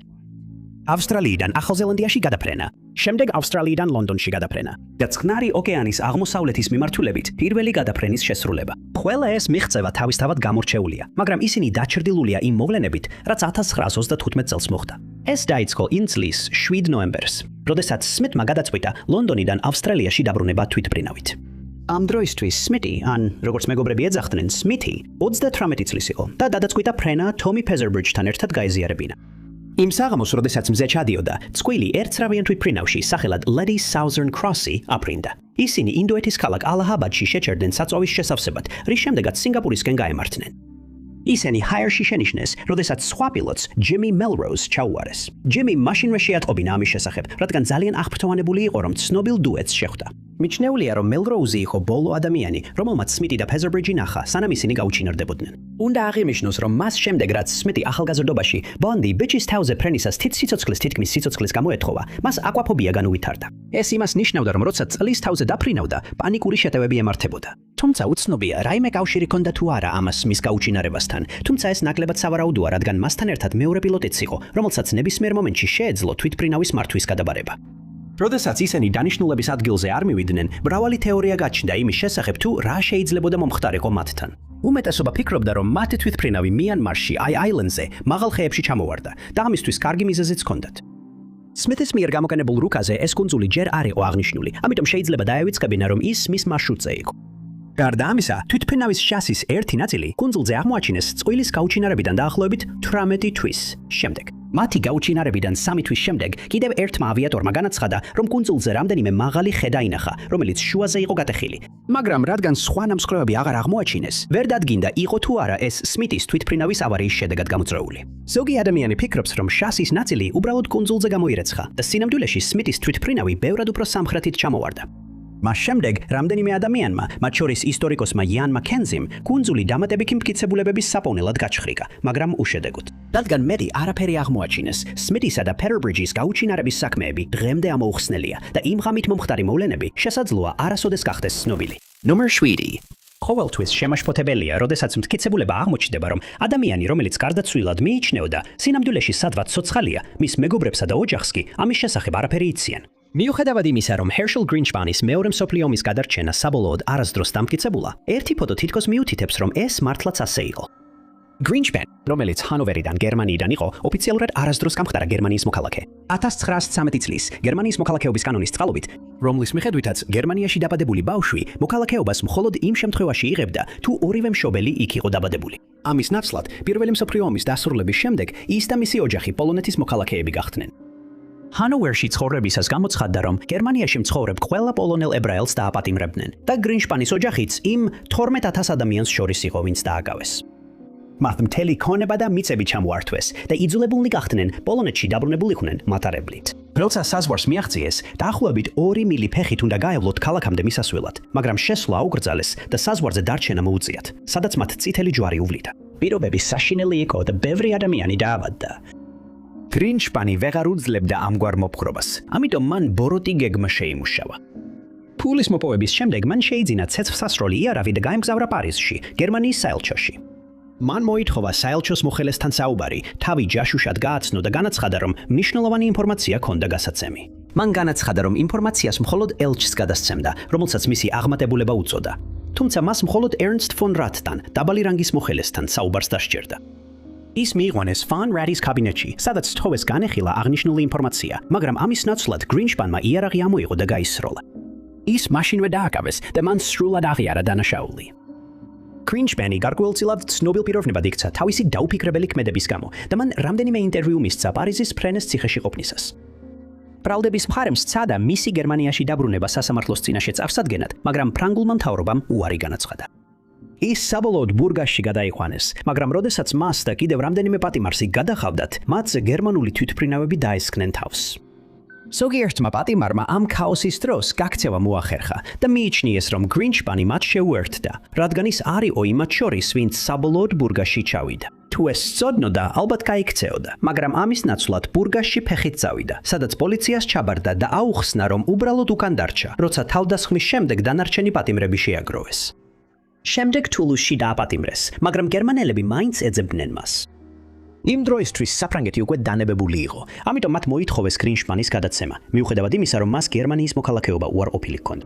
ავსტრალიიდან ახალზელანდიაში გადაფრენა, შემდეგ ავსტრალიიდან ლონდონში გადაფრენა და წყნარი ოკეანის აღმოსავლეთის მიმართულებით პირველი გადაფრენის შესრულება. ყველა ეს მიღწევა თავისთავად გამორჩეულია, მაგრამ ისინი დაჩრდილულია იმ მოვლენებით, რაც 1935 წელს მოხდა. ეს დაიწყო იმ წლის 7 ნოემბერს, როდესაც სმითმა გადაწყვიტა ლონდონიდან ავსტრალიაში დაბრუნება თვითმფრინავით. ამ დროისთვის სმითი, ან როგორც მეგობრები ეძახდნენ, სმითი, 38 წლის იყო და გადაწყვიტა ფრენა თომი პეზერბრიჯთან ერთად გაეზიარებინა. იმ საღამოს, როდესაც მზე ჩადიოდა, წყვილი ერთსრავიან თვითმფრინავში სახელად Lady Southern Crossy აფრინდა. ისინი ინდოეთის ქალაქ ალაჰაბადში შეჭერდნენ საწვავის შესავსებად, რის შემდეგაც სინგაპურისკენ გაემართნენ. ისინი ჰაიერში შენიშნეს, როდესაც სხვა პილოტს Jimmy Melrose ჩაუარეს. Jimmy მაშინვე შეატყობინა ამის შესახებ, რადგან ძალიან აღფრთოვანებული იყო, რომ ცნობილ დუეტს შეხვდა. მიჩნეულია, რომ Melrose იყო ბოლო ადამიანი, რომელმაც სმითი და პეზერბრიჯი ნახა, სანამ ისინი გაუჩინარდებოდნენ. უნდა აღინიშნოს, რომ მას შემდეგ, რაც სმითი ახალგაზრდობაში ბონდი ბიჩის თავზე ფრენისას სიცოცხლის თითქმის სიცოცხლის გამოეთხოვა, მას აკვაფობია განუვითარდა. ეს იმას ნიშნავდა, რომ როცა წლის თავზე დაფრინავდა, პანიკური შეტევები ემართებოდა. თუმცა უცნობია, რაიმე კავშირი ჰქონდა თუ არა ამას მის გაუჩინარებასთან, თუმცა ეს ნაკლებად სავარაუდოა, რადგან მასთან ერთად მეორე პილოტიც იყო, რომელსაც ნებისმიერ მომენტში შეეძლო თვითმფრინავის მართვის გადაბარება. როდესაც ისინი დანიშნულების ადგილზე არ მივიდნენ, მრავალი თეორია გაჩნდა იმის შესახებ, თუ რა შეიძლებოდა მომხდარიყო მათთან. უმეტესობა ფიქრობდა, რომ მათ თვითმფრინავი მიანმარში, აილენდზე, მაღალ ხეებში ჩამოვარდა და ამისთვის კარგი მიზეზიც ჰქონდათ. სმითის მიერ გამოყენებულ რუკაზე ეს კუნძული ჯერ არ იყო აღნიშნული, ამიტომ შეიძლება დაევიწყებინა, რომ ის მის მარშრუტზე იყო. გარდა ამისა, თვითმფრინავის შასის ერთი ნაწილი კუნძულზე აღმოაჩინეს წყვილის გაუჩინარებიდან დაახლოებით 18 თვის შემდეგ. მათი გაუჩინარებიდან 3 თვის შემდეგ კიდევ ერთმა ავიატორმა განაცხადა, რომ კუნძულზე რამდენიმე მაღალი ხე დაინახა, რომელიც შუაზე იყო გატეხილი. მაგრამ რადგან სხვა ნამსხვრევები აღარ აღმოაჩინეს, ვერ დადგინდა იყო თუ არა ეს სმითის თვითმფრინავის ავარიის შედეგად გამოწვეული. ზოგი ადამიანი ფიქრობს, რომ შასის ნაწილი უბრალოდ კუნძულზე გამოირეცხა და სინამდვილეში სმითის თვითმფრინავი ბევრად უფრო სამხრეთით ჩამოვარდა. მას შემდეგ რამდენიმე ადამიანმა, მათ შორის ისტორიკოსმა იან მაკენზიმ, კუნძული დამატებითი მტკიცებულებების საპოვნელად გაჩხრიკა, მაგრამ უშედეგოდ. რადგან მეტი არაფერი აღმოაჩინეს, სმითისა და პეზერბრიჯის გაუჩინარების საქმეები დღემდე ამოუხსნელია და იმ ღამით მომხდარი მოვლენები შესაძლოა არასოდეს გახდეს ცნობილი. ნომერ 7. ყოველთვის შემაშფოთებელია, როდესაც მტკიცებულება აღმოჩნდება, რომ ადამიანი, რომელიც გარდაცვლილად მიიჩნეოდა, სინამდვილეში სადღაც ცოცხალია, მის მეგობრებსა და ოჯახს კი ამის შესახებ არაფერი იციან. მიუხედავად იმისა, რომ Herschel Greenspans მეორე მსოფლიო ომის გადარჩენა საბოლოოდ არასდროს დამტკიცებულა, ერთი ფოტო თითქოს მიუთითებს, რომ ეს მართლაც ასე იყო. Greenspan, რომელიც ჰანოვერიდან გერმანიიდან იყო, ოფიციალურად არასდროს გამხდარა გერმანიის მოქალაქე. 1913 წლის გერმანიის მოქალაქეობის კანონის წყალობით, რომლის მიხედვითაც გერმანიაში დაბადებული ბავშვი მოქალაქეობას მხოლოდ იმ შემთხვევაში იღებდა, თუ ორივე მშობელი იქ იყო დაბადებული. ამის ნაცვლად, პირველი მსოფლიო ომის დასრულების შემდეგ ის და მისი ოჯახი პოლონეთის მოქალაქეები გახდნენ. ჰანოვერში ცხოვრებისას გამოცხადდა, რომ გერმანიაში მცხოვრებ ყველა პოლონელ ებრაელს დააპატიმრებდნენ და გრინშპანის ოჯახიც იმ 12,000 ადამიანს შორის იყო, ვინც დააგავეს. მათ მთელი ქონება და მიწები ჩამოართვეს და იძულებულნი გახდნენ პოლონეთში დაბრუნებულიყვნენ მატარებლით. როცა საზღვარს მიაღწიეს, დაახლოებით 2 მილი ფეხით უნდა გაევლოთ ქალაქამდე მისასვლელად, მაგრამ შესვლა აუკრძალეს და საზღვარზე დარჩენა მოუწიათ, სადაც მათ წითელი ჯვარი უვლიდა. პირობები საშინელი იყო და ბევრი ადამიანი დაავადდა. გრინშპანი ვეღარ უძლებდა ამგვარ მოპყრობას, ამიტომ მან ბოროტი გეგმა შეიმუშავა. ფულის მოპოვების შემდეგ მან შეიძინა ცეცხლსასროლი იარავი და გაემგზავრა პარიზში, გერმანიის საელჩოში. მან მოითხოვა საელჩოს მოხელესთან საუბარი, თავი ჯაშუშად გააცნო და განაცხადა, რომ მნიშვნელოვანი ინფორმაცია ჰქონდა გასაცემი. მან განაცხადა, რომ ინფორმაციას მხოლოდ ელჩს გადასცემდა, რომელსაც მისი აღმატებულება უწოდა. თუმცა მას მხოლოდ ერნსტ ფონ რატთან, დაბალი რანგის მოხელესთან საუბარს დასჯერდა. ის მიიყვანეს ფონ რატის კაბინეტში, სადაც სთხოვეს განეხილა აღნიშნული ინფორმაცია, მაგრამ ამის ნაცვლად გრინშპანმა იარაღი ამოიღო და გაისროლა. ის მაშინვე დააკავეს და მან სრულად აღიარა დანაშაული. გრინშპანი გარკვეულწილად ცნობილ პიროვნებად იქცა თავისი დაუფიქრებელი ქმედების გამო და მან რამდენიმე ინტერვიუ მისცა პარიზის ფრენეს ციხეში ყოფნისას. ბრალდების მხარემ სცადა მისი გერმანიაში დაბრუნება სასამართლოს წინაშე წარსადგენად, მაგრამ ფრანგულმა მთავრობამ უარი განაცხადა. ის საბოლოოდ ბურგასში გადაიყვანეს, მაგრამ როდესაც მას და კიდევ რამდენიმე პატიმარს იქ გადახავდათ, მათზე გერმანული თვითმფრინავები დაესხნენ თავს. ზოგიერთმა პატიმარმა ამ ქაოსის დროს გაქცევა მოახერხა და მიიჩნიეს, რომ გრინშპანი მათ შეუერთდა, რადგან ის არ იყო იმათ შორის, ვინც საბოლოოდ ბურგასში ჩავიდა. თუ ეს სწოდნოდა, ალბათ გაიქცეოდა, მაგრამ ამის ნაცვლად ბურგასში ფეხით წავიდა, სადაც პოლიციას ჩაბარდა და აუხსნა, რომ უბრალოდ უკან დარჩა, როცა თავდასხმის შემდეგ დანარჩენი პატიმრები შეაგროვეს. შემდეგ თულუსში დააპატიმრეს, მაგრამ გერმანელები მაინც ეძებდნენ მას. იმ დროისთვის საფრანგეთი უკვე დანებებული იყო, ამიტომ მათ მოითხოვეს გრინშპანის გადაცემა, მიუხედავად იმისა, რომ მას გერმანიის მოქალაქეობა უარყოფილი ჰქონდა.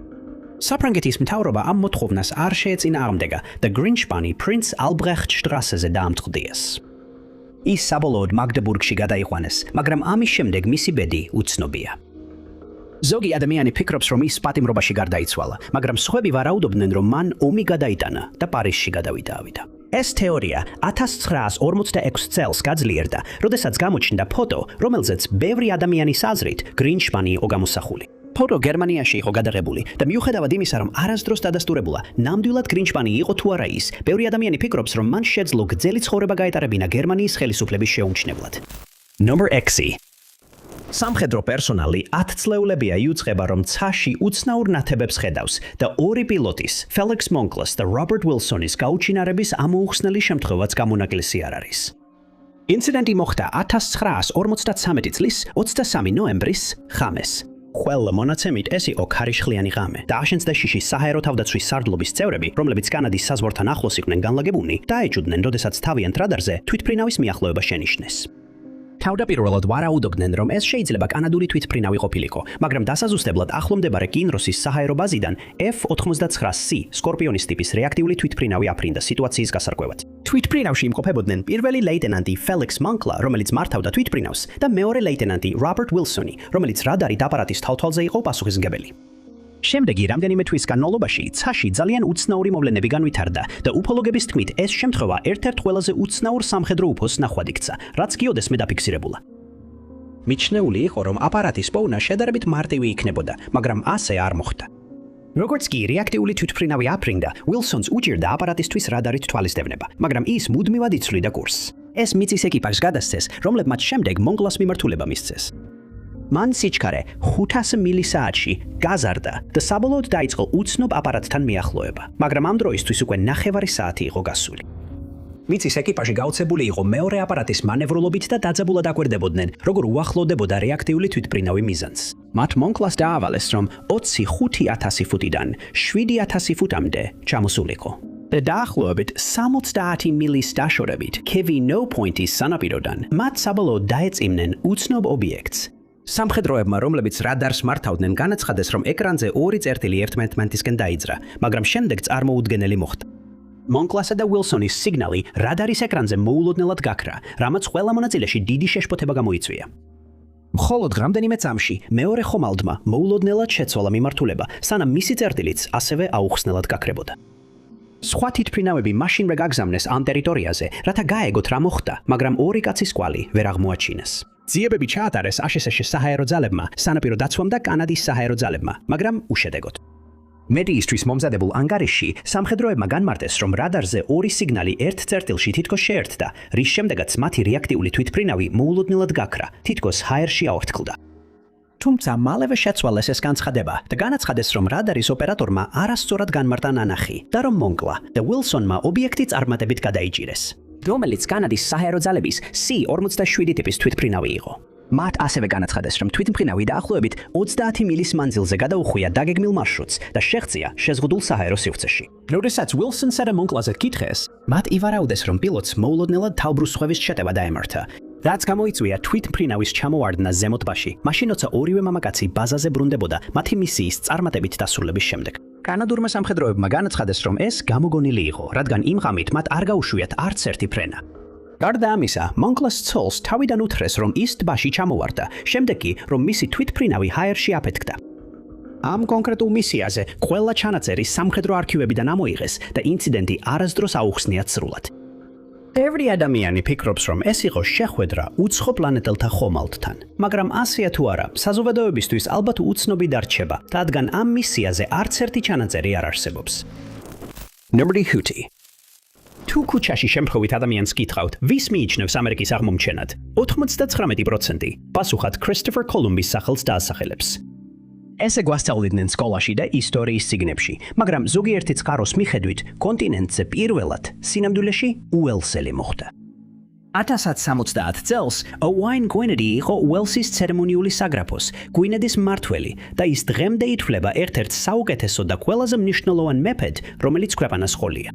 საფრანგეთის მთავრობა ამ მოთხოვნას არ შეეწინააღმდეგა და გრინშპანი პრინც ალბრეხტ შტრასეზე დაამწყდიეს. ის საბოლოოდ მაგდებურგში გადაიყვანეს, მაგრამ ამის შემდეგ მისი ბედი უცნობია. ზოგი ადამიანი ფიქრობს, რომ ის პატიმრობაში გარდაიცვალა, მაგრამ სხვები ვარაუდობდნენ, რომ მან ომი გადაიტანა და პარიზში გადავიდა. ეს თეორია 1946 წელს გაძლიერდა, როდესაც გამოჩნდა ფოტო, რომელზეც ბევრი ადამიანის აზრით გრინშპანი იყო გამოსახული. ფოტო გერმანიაში იყო გადაღებული და მიუხედავად იმისა, რომ არასდროს დადასტურებულა, ნამდვილად გრინშპანი იყო თუ არა ის, ბევრი ადამიანი ფიქრობს, რომ მან შეძლო გრძელი ცხოვრება გაეტარებინა გერმანიის ხელისუფლების შეუმჩნევლად. Number 6. სამხედრო პერსონალი 10 წლეულებია იუწყება, რომ ცაში უცნაურ ნათებებს ხედავს და 2 პილოტის, ფელიქს მონკლას და რობერტ ვილსონის გაუჩინარების ამოუხსნელი შემთხვევაც გამონაკლისი არ არის. ინციდენტი მოხდა 1953 წლის 23 ნოემბრის ღამეს. ყველა მონაცემით ეს იყო ქარიშხლიანი ღამე. დააშენდა შიშის საჰაერო თავდაცვის სარდლობის წევრები, რომლებიც კანადის საზღვართან ახლოს იყვნენ განლაგებულნი, დაეჭვდნენ, როდესაც თავიანთ რადარზე თვითმფრინავის მიახლოება შენიშნეს. თავდაპირველად ვარაუდობდნენ, რომ ეს შეიძლება კანადური თვითმფრინავი ყოფილიყო, მაგრამ დასაზუსტებლად ახლომდებარე კინროსის საჰაერო ბაზიდან F-89C სკორპიონის ტიპის რეაქტიული თვითმფრინავი აფრინდა სიტუაციის გასარკვევად. თვითმფრინავში იმყოფებოდნენ პირველი ლეიტენანტი ფელიქს მონკლა, რომელიც მართავდა თვითმფრინავს, და მეორე ლეიტენანტი რობერტ ვილსონი, რომელიც რადარით აპარატის თავთვალზე იყო პასუხისმგებელი. შემდეგი რამდენიმე თვის განმავლობაში ცაში ძალიან უცნაური მოვლენები განვითარდა და უფოლოგების თქმით ეს შემთხვევა ერთ-ერთ ყველაზე უცნაურ სამხედრო უფოს ნახვად იქცა, რაც კი ოდესმე დაფიქსირებულა. მიჩნეული იყო, რომ აპარატის პოვნა შედარებით მარტივი იქნებოდა, მაგრამ ასე არ მოხდა. როგორც კი რეაქტიული თვითმფრინავი აფრინდა, ვილსონს უჭირდა აპარატისთვის რადარით თვალისდევნება, მაგრამ ის მუდმივად იცვლიდა კურსს. ეს მიწის ეკიპაჟს გადასცეს, რომლებმაც შემდეგ მონკლას მიმართულება მისცეს. მან სიჩქარე 500 მილი საათში გაზარდა და საბოლოოდ დაიწყო უცნობ აპარატთან მიახლოება, მაგრამ ამ დროისთვის უკვე 9 საათი იყო გასული. მიწის ეკიპაჟი გაოცებული იყო მეორე აპარატის მანევროლობით და დაძაბულად აკვირდებოდნენ, როგორ უახლოვდებოდა რეაქტიული თვითმფრინავი მიზანს. მათ მონკლას დაავალეს, რომ 25,000 ფუტიდან 7,000 ფუტამდე ჩამოსულიყო. და დაახლოებით 70 მილის დაშორებით Kevin Point-ის სანაპიროდან მათ საბოლოოდ დაეწიმნენ უცნობ ობიექტს. სამხედროებმა, რომლებიც რადარს მართავდნენ, განაცხადეს, რომ ეკრანზე 2 წერტილი ერთმანეთისკენ დაიძრა, მაგრამ შემდეგ წარმოუდგენელი მოხდა. მონკლასა და უილსონის სიგნალი რადარის ეკრანზე მოულოდნელად გაქრა, რამაც ყველა მონაწილეში დიდი შეშფოთება გამოიწვია. მხოლოდ რამდენიმე წამში მეორე ხომალდმა მოულოდნელად შეცვალა მიმართულება, სანამ მისი წერტილიც ასევე აუხსნელად გაქრებოდა. სხვა თვითმფრინავები მაშინვე გაგზავნეს ამ ტერიტორიაზე, რათა გაეგოთ რა მოხდა, მაგრამ ორი კაცის კვალი ვერ აღმოაჩინეს. ძიებები ჩაატარეს აშშ-ის საჰაერო ძალებმა, სანაპირო დაცვამ და კანადის საჰაერო ძალებმა, მაგრამ უშედეგოდ. მედიისთვის მომზადებულ ანგარიშში სამხედროებმა განმარტეს, რომ რადარზე ორი სიგნალი ერთ წერტილში თითქოს შეერთდა, რის შემდეგაც მათი რეაქტიული თვითმფრინავი მოულოდნელად გაქრა, თითქოს ჰაერში აორთქლდა. თუმცა მალევე შეცვალეს ეს განცხადება და განაცხადეს, რომ რადარის ოპერატორმა არასწორად განმარტა ნანახი და რომ მონკლა და უილსონმა ობიექტი წარმატებით გადაიჭირეს, რომელიც კანადის საჰაერო ძალების C-47 ტიპის თვითმფრინავი იყო. მათ ასევე განაცხადეს, რომ თვითმფრინავი დაახლოებით 30 მილის მანძილზე გადაუხვია დაგეგმილ მარშრუტს და შეღწია შეზღუდულ საჰაერო სივრცეში. როდესაც უილსონსა და მონკლაზე კითხეს, მათ ივარაუდეს, რომ პილოტს მოულოდნელად თავბრუსხვევის შეტევა დაემართა, რაც გამოიწვია თვითმფრინავის ჩამოვარდნა ზემოთბაში, მაშინ როცა ორივე მამაკაცი ბაზაზე ბრუნდებოდა მათი მისიის წარმატებით დასრულების შემდეგ. კანადურმა სამხედროებმა განაცხადეს, რომ ეს გამოგონილი იყო, რადგან იმ ღამით მათ არ გაუშვიათ არც ერთი ფრენა. გარდა ამისა, მონკლას ცოლს თავიდან უთხრეს, რომ ის ტბაში ჩამოვარდა, შემდეგ კი, რომ მისი თვითმფრინავი ჰაერში აფეთქდა. ამ კონკრეტულ მისიაზე ყველა ჩანაწერი სამხედრო არქივებიდან ამოიღეს და ინციდენტი არასდროს აუხსნიათ სრულად. Every ადამიანი ფიქრობს, რომ ეს იყო შეხვედრა უცხო პლანეტელთა ხომალდთან, მაგრამ ასეა თუ არა, საზოგადოებისთვის ალბათ უცნობი დარჩება, რადგან ამ მისიაზე არც ერთი ჩანაწერი არ არსებობს. Nobody Hooty. თუ ქუჩაში შემთხვევით ადამიანს კითხავთ, ვის მიიჩნევს ამერიკის აღმომჩენად? 99% პასუხად ქრისტოფერ კოლუმბის სახელს დაასახელებს. ესე გვასწავლიდნენ სკოლაში და ისტორიის წიგნებში, მაგრამ ზოგიერთი წყაროს მიხედვით, კონტინენტზე პირველად სინამდვილეში უელსელი მოხდა. 1060 წელს ოუაინ გვინედი იყო უელსის ცერემონიული საგრაფოს, გვინედის მმართველი და ის დღემდე ითვლება ერთ-ერთ საუკეთესო და ყველაზე მნიშვნელოვან მეფედ, რომელიც ქვეყანას ჰყოლია.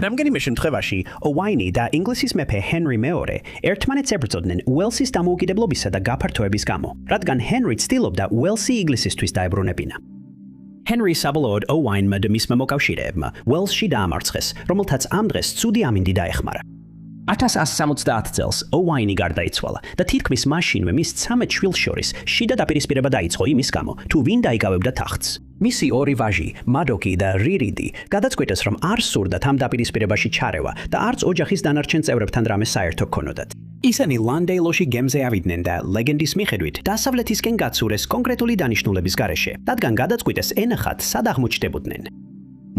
რამდენიმე შემთხვევაში ოუაინი და ინგლისის მეფე ჰენრი მეორე ერთმანეთს ებრძოდნენ უელსის დამოუკიდებლობისა და გაფართოების გამო, რადგან ჰენრი ცდილობდა უელსი ინგლისისთვის დაებრუნებინა. ჰენრი საბოლოოდ ოუაინმა და მისმა მოკავშირეებმა უელსში დაამარცხეს, რომელთაც ამ დღეს ცუდი ამინდი დაეხმარა. 1170 წელს ოუაინი გარდაიცვალა და თითქმის მაშინვე მის 13 შვილს შორის შიდა დაპირისპირება დაიწყო იმის გამო, თუ ვინ დაიკავებდა ტახტს. მისი ორი ვაჟი, მადოკი და რირიდი, გადაწყვიტეს, რომ არ სურდათ ამ დაპირისპირებაში ჩარევა და არც ოჯახის დანარჩენ წევრებთან რამე საერთო ჰქონოდათ. ისინი ლანდეილოში გემზე ავიდნენ და ლეგენდის მიხედვით დასავლეთისკენ გაცურეს კონკრეტული დანიშნულების გარეშე, რადგან გადაწყვიტეს ენახათ სად აღმოჩნდებოდნენ.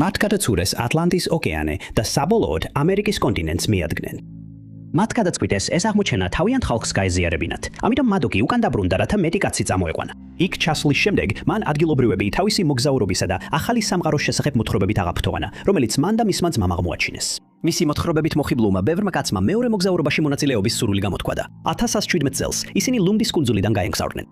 მათ გადაცურეს ატლანტის ოკეანე და საბოლოოდ ამერიკის კონტინენტს მიადგნენ. მათ გადაწყვიტეს ეს აღმოჩენა თავიანთ ხალხს გაეზიარებინათ, ამიტომ მადოკი უკან დაბრუნდა, რათა მეტი კაცი წამოეყვანა. იქ ჩასვლის შემდეგ მან ადგილობრივები თავისი მოგზაურობისა და ახალი სამყაროს შესახებ მოთხრობებით აღაფრთოვანა, რომელიც მან და მისმა ძმამ აღმოაჩინეს. მისი მოთხრობებით მოხიბლულმა ბევრმა კაცმა მეორე მოგზაურობაში მონაწილეობის სურვილი გამოთქვა და 1117 წელს ისინი ლუნდის კუნძულიდან გაემგზავრნენ.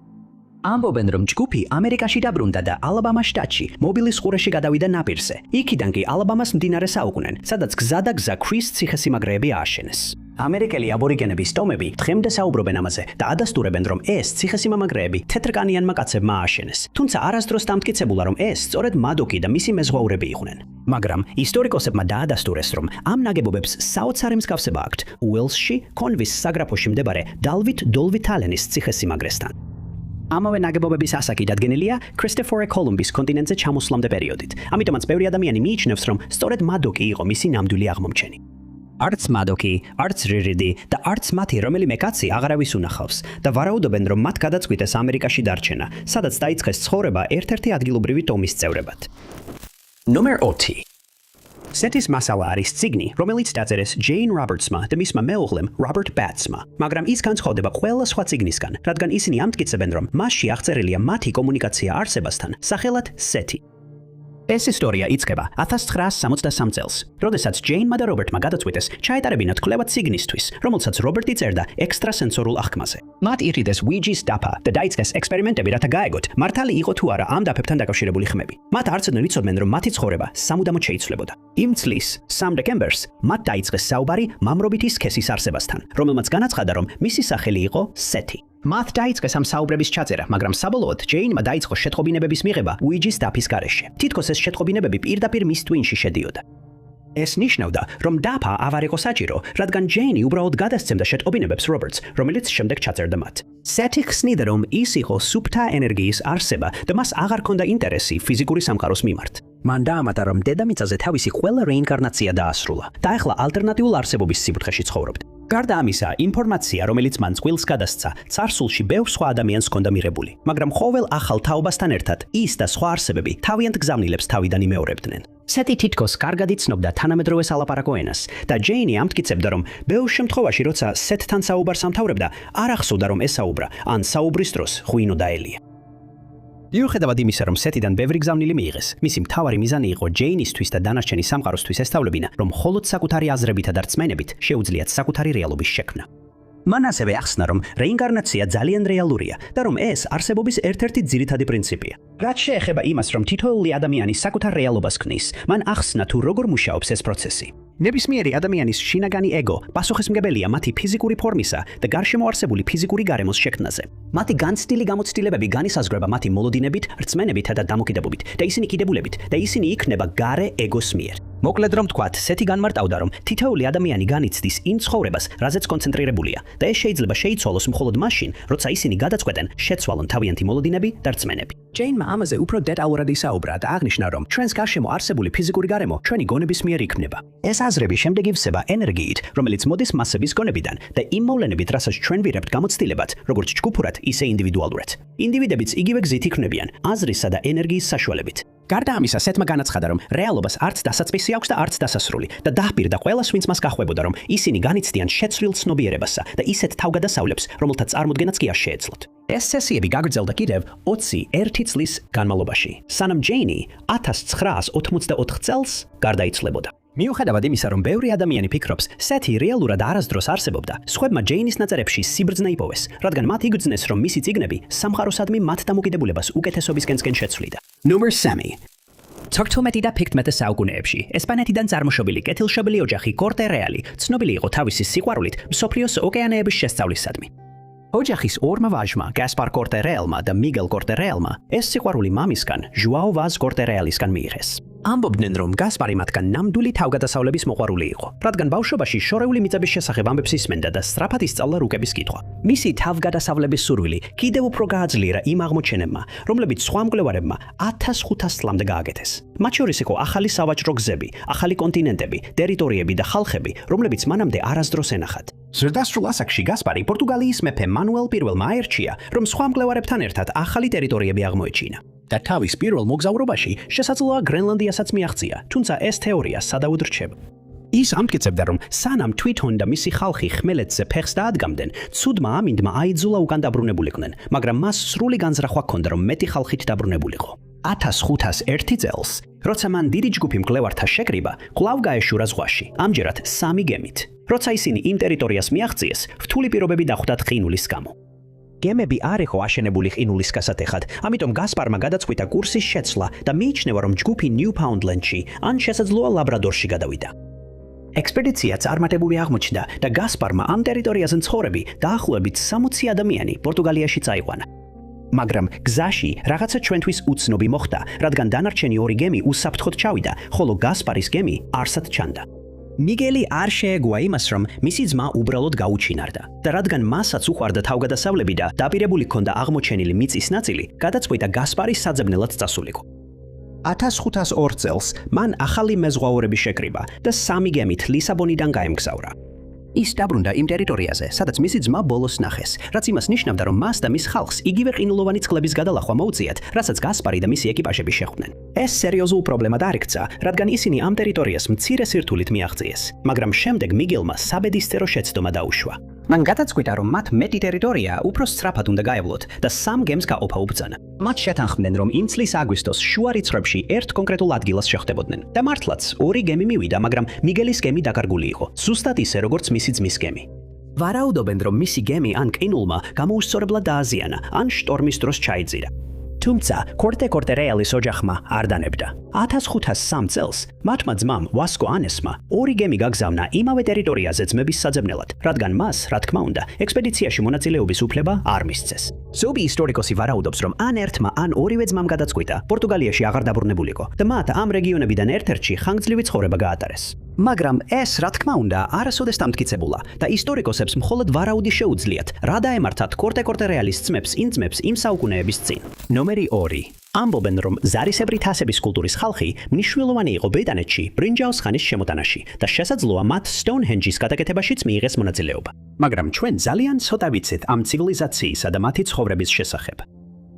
ამბობენ, რომ ჯგუფი ამერიკაში დაბრუნდა და ალაბამას შტატში, მობილის ყურეში გადავიდა ნაპირზე. იქიდან კი ალაბამას მდინარეს აუყვნენ, სადაც გზა და გზა ქვის ციხესიმაგრეები ააშენეს. ამერიკელი აბორიგენების ტომები დღემდე საუბრობენ ამაზე და ადასტურებენ, რომ ეს ციხესიმაგრეები თეთრკანიანმა კაცებმა ააშენეს. თუმცა არასდროს დამტკიცებულა, რომ ეს სწორედ მადოკი და მისი მეზღვაურები იყვნენ. მაგრამ ისტორიკოსებმა დაადასტურეს, რომ ამ ნაგებობებს საოცარი მსგავსება აქვთ უელსში, კონვის საგრაფოში მდებარე დალვით დოლვითალენის ციხესიმაგრესთან. ამავე ნაგებობების ასაკი დადგენილია ქრისტოფერ კოლუმბის კონტინენტზე ჩამოსვლამდე პერიოდით. ამიტომაც ბევრი ადამიანი მიიჩნევს, რომ სწორედ მადოკი იყო მისი ნამდვილი აღმომჩენი. არც მადოკი, არც რირიდი და არც მათი რომელიმე კაცი აღარავის უნახავს და ვარაუდობენ, რომ მათ გადაწყვიტეს ამერიკაში დარჩენა, სადაც დაიწყეს ცხოვრება ერთ-ერთი ადგილობრივი ტომის წევრებად. ნომერ 20. სეთის მასალა არის წიგნი, რომელიც დაწერეს ჯეინ რობერტსმა და მისმა მეუღლემ რობერტ ბატსმა, მაგრამ ის განსხვავდება ყველა სხვა წიგნისგან, რადგან ისინი ამტკიცებენ, რომ მასში აღწერილია მათი კომუნიკაცია არსებასთან, სახელად სეთი. ეს ისტორია იწყება 1963 წელს, როდესაც ჯეინმა და რობერტმა გადაწყვიტეს ჩაეტარებინათ კვლევა წიგნისთვის, რომელსაც რობერტი წერდა ექსტრასენსორულ აღქმაზე. მათ ირიდეს ვიჯის დაფა და დაიწყეს ექსპერიმენტები, რათა გაეგოთ, მართალი იყო თუ არა ამ დაფებთან დაკავშირებული ხმები. მათ არცერთ იცოდნენ, რომ მათი ცხოვრება სამუდამოდ შეიცვლებოდა. იმ წლის 3 დეკემბერს მათ დაიწყეს საუბარი მამრობითი სქესის არსებასთან, რომელმაც განაცხადა, რომ მისი სახელი იყო სეთი. მათ დაიწყეს ამ საუბრების ჩაწერა, მაგრამ საბოლოოდ ჯეინმა დაიწყო შეტყობინებების მიღება უიჯის დაფის გარეშე. თითქოს ეს შეტყობინებები პირდაპირ მის ტვინში შედიოდა. ეს ნიშნავდა, რომ დაფა აღარ იყო საჭირო, რადგან ჯეინი უბრალოდ გადასცემდა შეტყობინებებს რობერტს, რომელიც შემდეგ ჩაწერდა მათ. სეთი ხსნიდა, რომ ის იყო სუფთა ენერგიის არსება და მას აღარ ჰქონდა ინტერესი ფიზიკური სამყაროს მიმართ. მან დაამატა, რომ დედამიწაზე თავისი ყველა რეინკარნაცია დაასრულა და ახლა ალტერნატიულ არსებობის სიბრტყეში ცხოვრობდა. გარდა ამისა, ინფორმაცია, რომელიც მან წყვილს გადასცა, წარსულში ბევრ სხვა ადამიანს ჰქონდა მიღებული, მაგრამ ყოველ ახალ თაობასთან ერთად ის და სხვა არსებები თავიანთ გზავნილებს თავიდან იმეორებდნენ. სეთი თითქოს კარგად იცნობდა თანამედროვე სალაპარაკო ენას და ჯეინი ამტკიცებდა, რომ ბევრ შემთხვევაში, როცა სეთთან საუბარს ამთავრებდა, არ ახსოვდა, რომ ესაუბრა, ან საუბრის დროს ღვინო დაელია. მიუხედავად იმისა, რომ სეთიდან ბევრი გზავნილი მიიღეს, მისი მთავარი მიზანი იყო ჯეინისთვის და დანარჩენი სამყაროსთვის ესწავლებინა, რომ მხოლოდ საკუთარი აზრებითა და რწმენებით შეუძლიათ საკუთარი რეალობის შექმნა. მან ასევე ახსნა, რომ რეინკარნაცია ძალიან რეალურია და რომ ეს არსებობის ერთ-ერთი ძირითადი პრინციპია. რაც შეეხება იმას, რომ თითოეული ადამიანი საკუთარ რეალობას ქმნის, მან ახსნა თუ როგორ მუშაობს ეს პროცესი. ნებისმიერი ადამიანის შინაგანი ეგო პასუხისმგებელია მათი ფიზიკური ფორმისა და გარშემო არსებული ფიზიკური გარემოს შექმნაზე. მათი განცდილი გამოცდილებები განისაზღვრება მათი მოლოდინებით, რწმენებითა და დამოკიდებობით და ისინი კიდებულებით და ისინი იქნება გარე ეგოს მიერ. მოკლედ რომ ვთქვათ, სეთი განმარტავდა, რომ თითოეული ადამიანი განიცდის იმ ცხოვრებას, რაზეც კონცენტრირებულია და ეს შეიძლება შეიცვალოს მხოლოდ მაშინ, როცა ისინი გადაწყვეტენ შეცვალონ თავიანთი მოლოდინები და რწმენები. ჯეინმა ამაზე უფრო დეტალურად ისაუბრა და აღნიშნა, რომ ჩვენს გარშემო არსებული ფიზიკური გარემო ჩვენი გონების მიერ იქმნება. ეს აზრები შემდეგ ივსება ენერგიით, რომელიც მოდის მასების გონებიდან და იმ მოვლენებით, რასაც ჩვენ ვირებთ გამოცდილებად, როგორც ჯგუფურად, ისე ინდივიდუალურად. ინდივიდებიც იგივე გზით იქმნებიან, აზრისა და ენერგიის საშუალებით. გარდა ამისა, სეთმა განაცხადა, რომ რეალობას არც დასაწყისი აქვს და არც დასასრული და დაჰპირდა ყველას, ვინც მას გახვებოდა, რომ ისინი განიცდიან შეცვლილ ცნობიერებასა და ისეთ თავგადასავლებს, რომელთა წარმოდგენაც კი არ შეეძლოთ. ეს სესიები გაგრძელდა კიდევ 21 წლის განმავლობაში, სანამ ჯეინი 1984 წელს გარდაიცვლებოდა. მიუხედავად იმისა, რომ ბევრი ადამიანი ფიქრობს, სეთი რეალურად არასდროს არსებობდა, სხვებმა ჯეინის ნაწერებში სიბრძნე იპოვეს, რადგან მათ იგრძნეს, რომ მისი წიგნები სამყაროსადმი მათ დამოკიდებულებას უკეთესობისკენსკენ შეცვლიდა. Number 3. 14 და 15 საუკუნეებში ესპანეთიდან წარმოშობილი კეთილშობილი ოჯახი კორტე რეალი ცნობილი იყო თავისი სიყვარულით მსოფლიოს ოკეანეების შესწავლისადმი. ოჯახის ორმა ვაჟმა, გასპარ კორტე რეალმა და მიგელ კორტე რეალმა, ეს სიყვარული მამისგან, ჟუაო ვაზ კორტე რეალისგან მიიღეს. ამბობდნენ, რომ გასპარი მათგან ნამდვილი თავგადასავლების მოყვარული იყო, რადგან ბავშვობაში შორეული მიწების შესახებ ამბებს ისმენდა და სწრაფად ისწავლა რუკების კითხვა. მისი თავგადასავლების სურვილი კიდევ უფრო გააძლიერა იმ აღმოჩენებმა, რომლებიც სხვა მკვლევარებმა 1500 წლამდე გააკეთეს. მათ შორის იყო ახალი სავაჭრო გზები, ახალი კონტინენტები, ტერიტორიები და ხალხები, რომლებიც მანამდე არასდროს ენახათ. ზრდასრულ ასაკში გასპარი პორტუგალიის მეფე მანუელ პირველმა აერჩია, რომ სხვა მკვლევარებთან ერთად ახალი ტერიტორიები აღმოეჩინა. და თავის პირველ მოგზაურობაში შესაძლოა გრენლანდიასაც მიაღწია, თუმცა ეს თეორია სადავოდ რჩება. ის ამტკიცებდა, რომ სანამ თვითონ და მისი ხალხი ხმელეთზე ფეხს დაადგამდნენ, ცუდმა ამინდმა აიძულა უკან დაბრუნებულიყვნენ, მაგრამ მას სრული განზრახვა ჰქონდა, რომ მეტი ხალხით დაბრუნებულიყო. 1501 წელს, როცა მან დიდი ჯგუფი მკვლევართა შეკრიბა, კვლავ გაეშურა ზღვაში, ამჯერად 3 გემით. როცა ისინი იმ ტერიტორიას მიაღწიეს, რთული პირობები დახვდათ ყინულის გამო. გემები არ იყო აშენებული ყინულის გასატეხად, ამიტომ გასპარმა გადაწყვიტა კურსის შეცვლა და მიიჩნევა, რომ ჯგუფი ნიუფაუნდლენდში ან შესაძლოა ლაბრადორში გადავიდა. ექსპედიცია წარმატებული აღმოჩნდა და გასპარმა ამ ტერიტორიაზე მცხოვრები დაახლოებით 60 ადამიანი პორტუგალიაში წაიყვანა. მაგრამ გზაში რაღაცა ჩვენთვის უცნობი მოხდა, რადგან დანარჩენი 2 გემი უსაფრთხოდ ჩავიდა, ხოლო გასპარის გემი არსად ჩანდა. მიგელი არ შეეგუა იმას, რომ მისი ძმა უბრალოდ გაუჩინარდა და რადგან მასაც უყვარდა თავგადასავლები და დაპირებული ჰქონდა აღმოჩენილი მიწის ნაწილი, გადაწყვიტა გასპარის საძებნელად წასულიყო. 1502 წელს მან ახალი მეზღვაურები შეკრიბა და 3 გემით ლისაბონიდან გაემგზავრა. ის დაბრუნდა იმ ტერიტორიაზე, სადაც მისი ძმა ბოლოს ნახეს, რაც იმას ნიშნავდა, რომ მას და მის ხალხს იგივე ყინულოვანი წყლების გადალახვა მოუწიათ, რასაც გასპარი და მისი ეკიპაჟები შეხვდნენ. ეს სერიოზულ პრობლემად არ იქცა, რადგან ისინი ამ ტერიტორიას მცირე სირთულით მიაღწიეს, მაგრამ შემდეგ მიგელმა საბედისწერო შეცდომა დაუშვა. მან გადაწყვიტა, რომ მათ მეტი ტერიტორია უფრო სწრაფად უნდა გაევლოთ და 3 გემს გაყოფა უბრძანა. მათ შეთანხმდნენ, რომ იმ წლის აგვისტოს შუა რიცხვებში ერთ კონკრეტულ ადგილას შეხვდებოდნენ და მართლაც 2 გემი მივიდა, მაგრამ მიგელის გემი დაკარგული იყო, ზუსტად ისე როგორც მისი ძმის გემი. ვარაუდობენ, რომ მისი გემი ან ყინულმა გამოუსწორებლად დააზიანა, ან შტორმის დროს ჩაიძირა. თუმცა კორტე რეალის ოჯახმა არ დანებდა. 1503 წელს მათმა ძმამ ვასკო ანესმა 2 გემი გაგზავნა იმავე ტერიტორიაზე ძმების საძებნელად, რადგან მას, რა თქმა უნდა, ექსპედიციაში მონაწილეობის უფლება არ მისცეს. ზოგი ისტორიკოსი ვარაუდობს, რომ ან ერთმა, ან ორივე ძმამ გადაწყვიტა პორტუგალიაში აღარ დაბრუნებულიყო და მათ ამ რეგიონებიდან ერთ-ერთში ხანგრძლივი ცხოვრება გაატარეს. მაგრამ ეს, რა თქმა უნდა, არასოდეს დამტკიცებულა და ისტორიკოსებს მხოლოდ ვარაუდი შეუძლიათ, რა დაემართათ კორტე რეალის ძმებს იმ საუკუნეების წინ. ნომერი 2. ამბობენ, რომ ზარისებრი თასების კულტურის ხალხი მნიშვნელოვანი იყო ბრიტანეთში ბრინჯაოს ხანის შემოტანაში და შესაძლოა მათ სტოუნჰენჯის გადაკეთებაშიც მიიღეს მონაწილეობა. მაგრამ ჩვენ ძალიან ცოტა ვიცით ამ ცივილიზაციისა და მათი ცხოვრების შესახებ.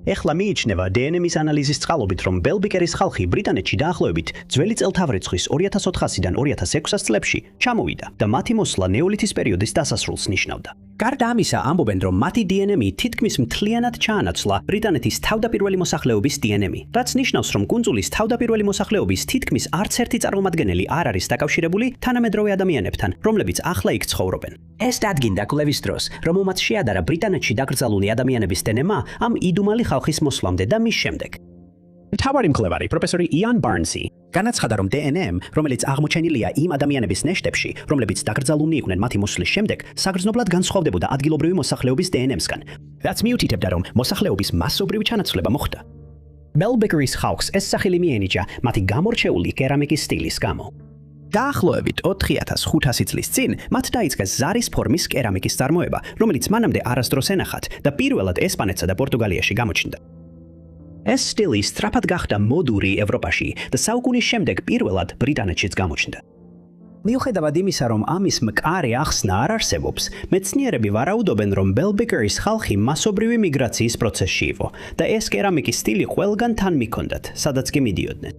ეხლა მიიჩნევა დნმ-ის ანალიზის წყალობით, რომ ბელბიკერის ხალხი ბრიტანეთში დაახლოებით ძველი წელთაღრიცხვის 2400-დან 2600 წლებში ჩამოვიდა და მათი მოსვლა ნეოლითის პერიოდის დასასრულს ნიშნავდა. გარდა ამისა, ამბობენ, რომ მათი დნმ თითქმის მთლიანად ჩაანაცვლა ბრიტანეთის თავდაპირველი მოსახლეობის დნმ, რაც ნიშნავს, რომ კუნძულის თავდაპირველი მოსახლეობის თითქმის არც ერთი წარმომადგენელი არ არის დაკავშირებული თანამედროვე ადამიანებთან, რომლებიც ახლა იქ ცხოვრობენ. ეს დადგინდა კვლევის დროს, რომელმაც შეადარა ბრიტანეთში დაკრძალული ადამიანების დნმ ამ იდუმალი ხალხის მოსვლამდე და მის შემდეგ. მთავარი მკვლევარი პროფესორი იან ბარნსი განაცხადა, რომ დნმ, რომელიც აღმოჩენილია იმ ადამიანების ნეშტებში, რომლებიც დაკრძალულნი იყვნენ მათი მოსვლის შემდეგ, საგრძნობლად განსხვავდებოდა ადგილობრივი მოსახლეობის დნმ-სგან. რაც მიუთითებდა, რომ მოსახლეობის მასობრივი ჩანაცვლება მოხდა. ბელბეკერის ხალხს ეს სახელი მიენიჭა მათი გამორჩეული კერამიკის სტილის გამო. დაახლოებით 4500 წლის წინ მათ დაიწყეს ზარის ფორმის კერამიკის წარმოება, რომელიც მანამდე არასდროს ენახათ და პირველად ესპანეთსა და პორტუგალიაში გამოჩნდა. ეს სტილი სწრაფად გახდა მოდური ევროპაში და საუკუნის შემდეგ პირველად ბრიტანეთშიც გამოჩნდა. მიუხედავად იმისა, რომ ამის მყარი ახსნა არ არსებობს, მეცნიერები ვარაუდობენ, რომ ბელბეკერის ხალხი მასობრივი მიგრაციის პროცესში იყო და ეს კერამიკის სტილი ყველგან თან მიჰქონდათ, სადაც კი მიდიოდნენ.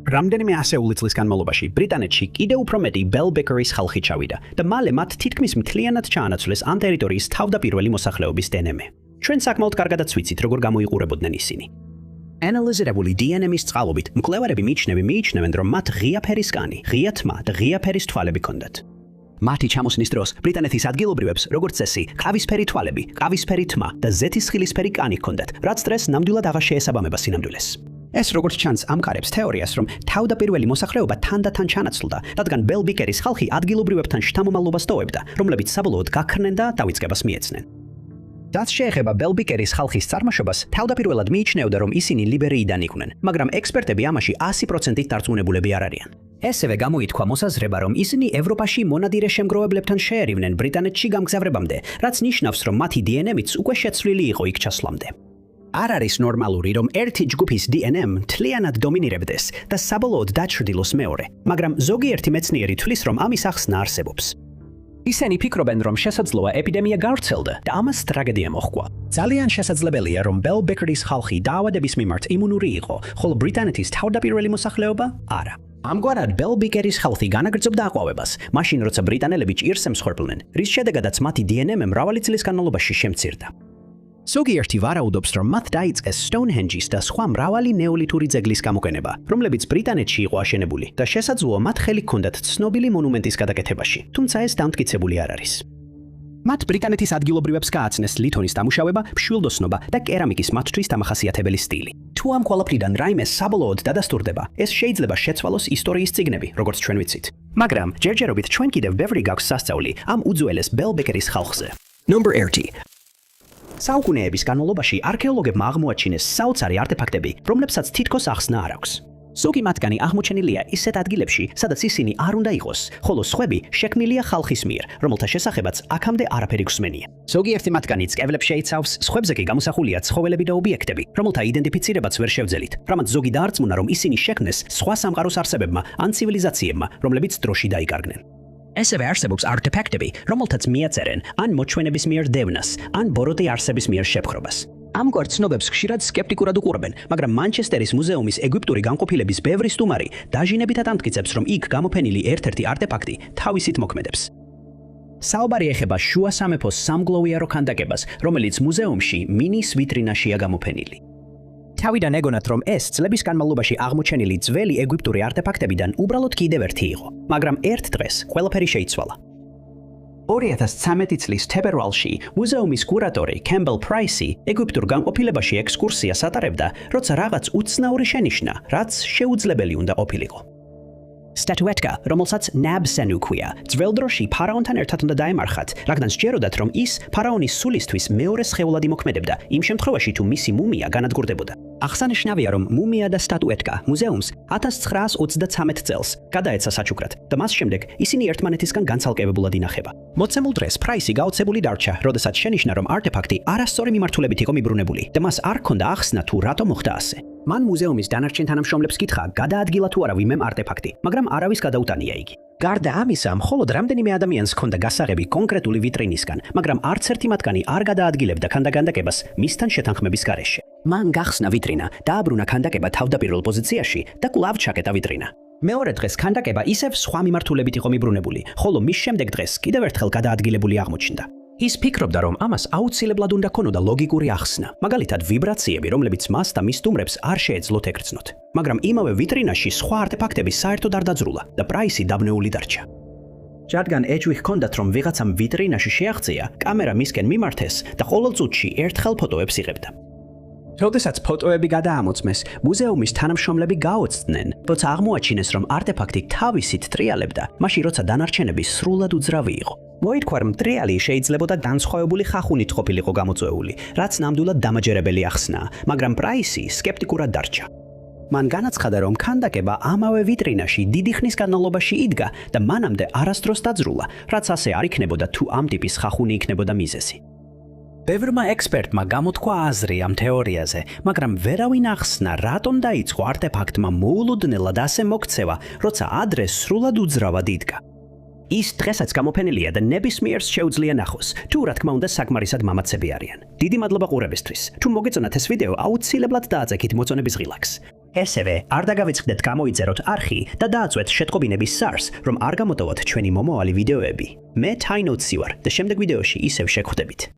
რამდენიმე ასეული წლის განმავლობაში ბრიტანეთში კიდევ უფრო მეტი ბელბეკერის ხალხი ჩავიდა და მალე მათ თითქმის მთლიანად ჩაანაცვლეს ამ ტერიტორიის თავდაპირველი მოსახლეობის დნმ. ჩვენ საკმაოდ კარგადაც ვიცით, როგორ გამოიყურებოდნენ ისინი. ანალიზირებული დნმ-ის წყალობით მკვლევარები მიიჩნევენ, რომ მათ ღია ფერის კანი, ღია თმა და ღია ფერის თვალები ჰქონდათ. მათი ჩამოსვლის დროს ბრიტანეთის ადგილობრივებს, როგორც წესი, ყავისფერი თვალები, ყავისფერი თმა და ზეთისხილისფერი კანი ჰქონდათ, რაც დღეს ნამდვილად აღარ შეესაბამება სინამდვილეს. ეს როგორც ჩანს ამყარებს თეორიას, რომ თავდაპირველი მოსახლეობა თანდათან ჩანაცვლდა, რადგან ბელბიკერის ხალხი ადგილობრივებთან შთამომავლობას ტოვებდა, რომლებიც საბოლოოდ გაქრნენ და დავიწყებას მიეცნენ. რაც შეეხება ბელბიკერის ხალხის წარმოშობას, თავდაპირველად მიიჩნეოდა, რომ ისინი ლიბერიიდან იყვნენ, მაგრამ ექსპერტები ამაში 100%-ით დარწმუნებულები არ არიან. ესევე გამოითქვა მოსაზრება, რომ ისინი ევროპაში მონადირე შემგროვებლებთან შეერივნენ ბრიტანეთში გამგზავრებამდე, რაც ნიშნავს, რომ მათი დნმ-იც უკვე შეცვლილი იყო იქ ჩასვლამდე. არ არის ნორმალური, რომ ერთი ჯგუფის დნმ მთლიანად დომინირებდეს და საბოლოოდ დაჩრდილოს მეორე, მაგრამ ზოგიერთი მეცნიერი თვლის, რომ ამის ახსნა არსებობს. ისინი ფიქრობენ, რომ შესაძლოა ეპიდემია გავრცელდა და ამას ტრაგედია მოჰყვა. ძალიან შესაძლებელია, რომ ბელბეკერის ხალხი დაავადების მიმართ იმუნური იყო, ხოლო ბრიტანეთის თავდაპირველი მოსახლეობა არა. ამგვარად ბელბეკერის ხალხი განაგრძობდა აყვავებას, მაშინ როცა ბრიტანელები ჭირს ემსხვერპლნენ, რის შედეგადაც მათი დნმ მრავალი წლის განმავლობაში შემცირდა. ზოგიერთი ვარაუდობს, რომ მათ დაიწყეს სტოუნჰენჯის და სხვა მრავალი ნეოლითური ძეგლის გამოყენება, რომლებიც ბრიტანეთში იყო აშენებული და შესაძლოა მათ ხელი ჰქონდათ ცნობილი მონუმენტის გადაკეთებაში, თუმცა ეს დამტკიცებული არ არის. მათ ბრიტანეთის ადგილობრივებს გააცნეს ლითონის დამუშავება, მშვილდოსნობა და კერამიკის მათთვის დამახასიათებელი სტილი. თუ ამ ყველაფრიდან რაიმე საბოლოოდ დადასტურდება, ეს შეიძლება შეცვალოს ისტორიის წიგნები, როგორც ჩვენ ვიცით. მაგრამ ჯერჯერობით ჩვენ კიდევ ბევრი გაქვს სასწაული ამ უძველეს ბელბეკერის ხალხზე. Number 1. საუკუნეების განმავლობაში არქეოლოგებმა აღმოაჩინეს საოცარი არტეფაქტები, რომლებსაც თითქოს ახსნა არ აქვს. ზოგი მათგანი აღმოჩენილია ისეთ ადგილებში, სადაც ისინი არ უნდა იყოს, ხოლო სხვები შექმნილია ხალხის მიერ, რომელთა შესახებაც აქამდე არაფერი გვსმენია. ზოგიერთი მათგანი წყევლებს შეიცავს, სხვებზე კი გამოსახულია ცხოველები და ობიექტები, რომელთა იდენტიფიცირებაც ვერ შევძელით, რამაც ზოგი დაარწმუნა, რომ ისინი შექმნეს სხვა სამყაროს არსებებმა ან ცივილიზაციებმა, რომლებიც დროში დაიკარგნენ. ესევე არსებობს არტეფაქტები, რომელთაც მიაწერენ ან მოჩვენების მიერ დევნას, ან ბოროტი არსების მიერ შეპხრობას. ამგვარ ცნობებს ხშირად სკეპტიკურად უყურებენ, მაგრამ მანჩესტერის მუზეუმის ეგვიპტური განყოფილების ბევრი სტუმარი დაჟინებითად ამტკიცებს, რომ იქ გამოფენილი ერთ-ერთი არტეფაქტი თავისით მოქმედებს. საუბარი ეხება შუა სამეფოს სამგლოვიარო ქანდაკებას, რომელიც მუზეუმში მინის ვიტრინაშია გამოფენილი. თავიდან ეგონათ, რომ ეს წლების განმავლობაში აღმოჩენილი ძველი ეგვიპტური არტეფაქტებიდან უბრალოდ კიდევ ერთი იყო, მაგრამ ერთ დღეს ყველაფერი შეიცვალა. 2013 წლის თებერვალში მუზეუმის კურატორი კემბელ პრაისი ეგვიპტურ განყოფილებაში ექსკურსიას ატარებდა, როცა რაღაც უცნაური შენიშნა, რაც შეუძლებელი უნდა ყოფილიყო. სტატუეტკა, რომელსაც ნაბსენუ ქვია, ძველ დროში ფარაონთან ერთად უნდა დაემარხათ, რადგან სჯეროდათ, რომ ის ფარაონის სულისთვის მეორე სხეულად იმოქმედებდა, იმ შემთხვევაში თუ მისი მუმია განადგურდებოდა. აღსანიშნავია, რომ მუმია და სტატუეტკა მუზეუმს 1933 წელს გადაეცა საჩუქრად და მას შემდეგ ისინი ერთმანეთისგან განცალკევებულად ინახება. მოცემულ დღეს პრაისი გაოცებული დარჩა, როდესაც შენიშნა, რომ არტეფაქტი არასწორი მიმართულებით იყო მიბრუნებული და მას არ ჰქონდა ახსნა თუ რატომ მოხდა ასე. მან მუზეუმის დანარჩენ თანამშრომლებს კითხა, გადაადგილა თუ არა ვინმემ არტეფაქტი, მაგრამ არავის გადაუტანია იგი. გარდა ამისა, მხოლოდ რამდენიმე ადამიანს ჰქონდა გასაღები კონკრეტული ვიტრინისგან, მაგრამ არც ერთი მათგანი არ გადაადგილებდა ქანდაკებას მისთან შეთანხმების გარეშე. მან გახსნა ვიტრინა, დააბრუნა ქანდაკება თავდაპირველ პოზიციაში და კვლავ ჩაკეტა ვიტრინა. მეორე დღეს ქანდაკება ისევ სხვა მიმართულებით იყო მიბრუნებული, ხოლო მის შემდეგ დღეს კიდევ ერთხელ გადაადგილებული აღმოჩნდა. ის ფიქრობდა, რომ ამას აუცილებლად უნდა ქონოდა ლოგიკური ახსნა, მაგალითად ვიბრაციები, რომლებიც მას და მის სტუმრებს არ შეეძლოთ ეგრძნოთ. მაგრამ იმავე ვიტრინაში სხვა არტეფაქტები საერთოდ არ დაძრულა და პრაისი დაბნეული დარჩა. რადგან ეჭვი ჰქონდათ, რომ ვიღაცამ ვიტრინაში შეაღწია, კამერა მისკენ მიმართეს და ყოველ წუთში ერთხელ ფოტოებს იღებდა. როდესაც ფოტოები გადაამოწმეს, მუზეუმის თანამშრომლები გაოცდნენ, როცა აღმოაჩინეს, რომ არტეფაქტი თავისით ტრიალებდა, მაშინ როცა დანარჩენები სრულად უძრავი იყო. მოითქვა, რომ ტრიალი შეიძლებოდა განსხვავებული ხახუნით ყოფილიყო გამოწვეული, რაც ნამდვილად დამაჯერებელი ახსნაა, მაგრამ პრაისი სკეპტიკურად დარჩა. მან განაცხადა, რომ ქანდაკება ამავე ვიტრინაში დიდი ხნის განმავლობაში იდგა და მანამდე არასდროს დაძრულა, რაც ასე არ იქნებოდა თუ ამ ტიპის ხახუნი იქნებოდა მიზეზი. ბევრმა ექსპერტმა გამოთქვა აზრი ამ თეორიაზე, მაგრამ ვერავინ ახსნა, რატომ დაიწყო არტეფაქტმა მოულოდნელად ასე მოქცევა, როცა ადრე სრულად უძრავად იდგა. ის დღესაც გამოფენილია და ნებისმიერს შეუძლია ნახოს, თუ რა თქმა უნდა საკმარისად მამაცები არიან. დიდი მადლობა ყურებისთვის. თუ მოგეწონათ ეს ვიდეო, აუცილებლად დააწექით მოწონების ღილაკს. ესევე არ დაგავიწყდეთ გამოიწეროთ არხი და დააწვეთ შეტყობინების SARS, რომ არ გამოტოვოთ ჩვენი მომავალი ვიდეოები. მე TinyNotes ვარ და შემდეგ ვიდეოში ისევ შეგხვდებით.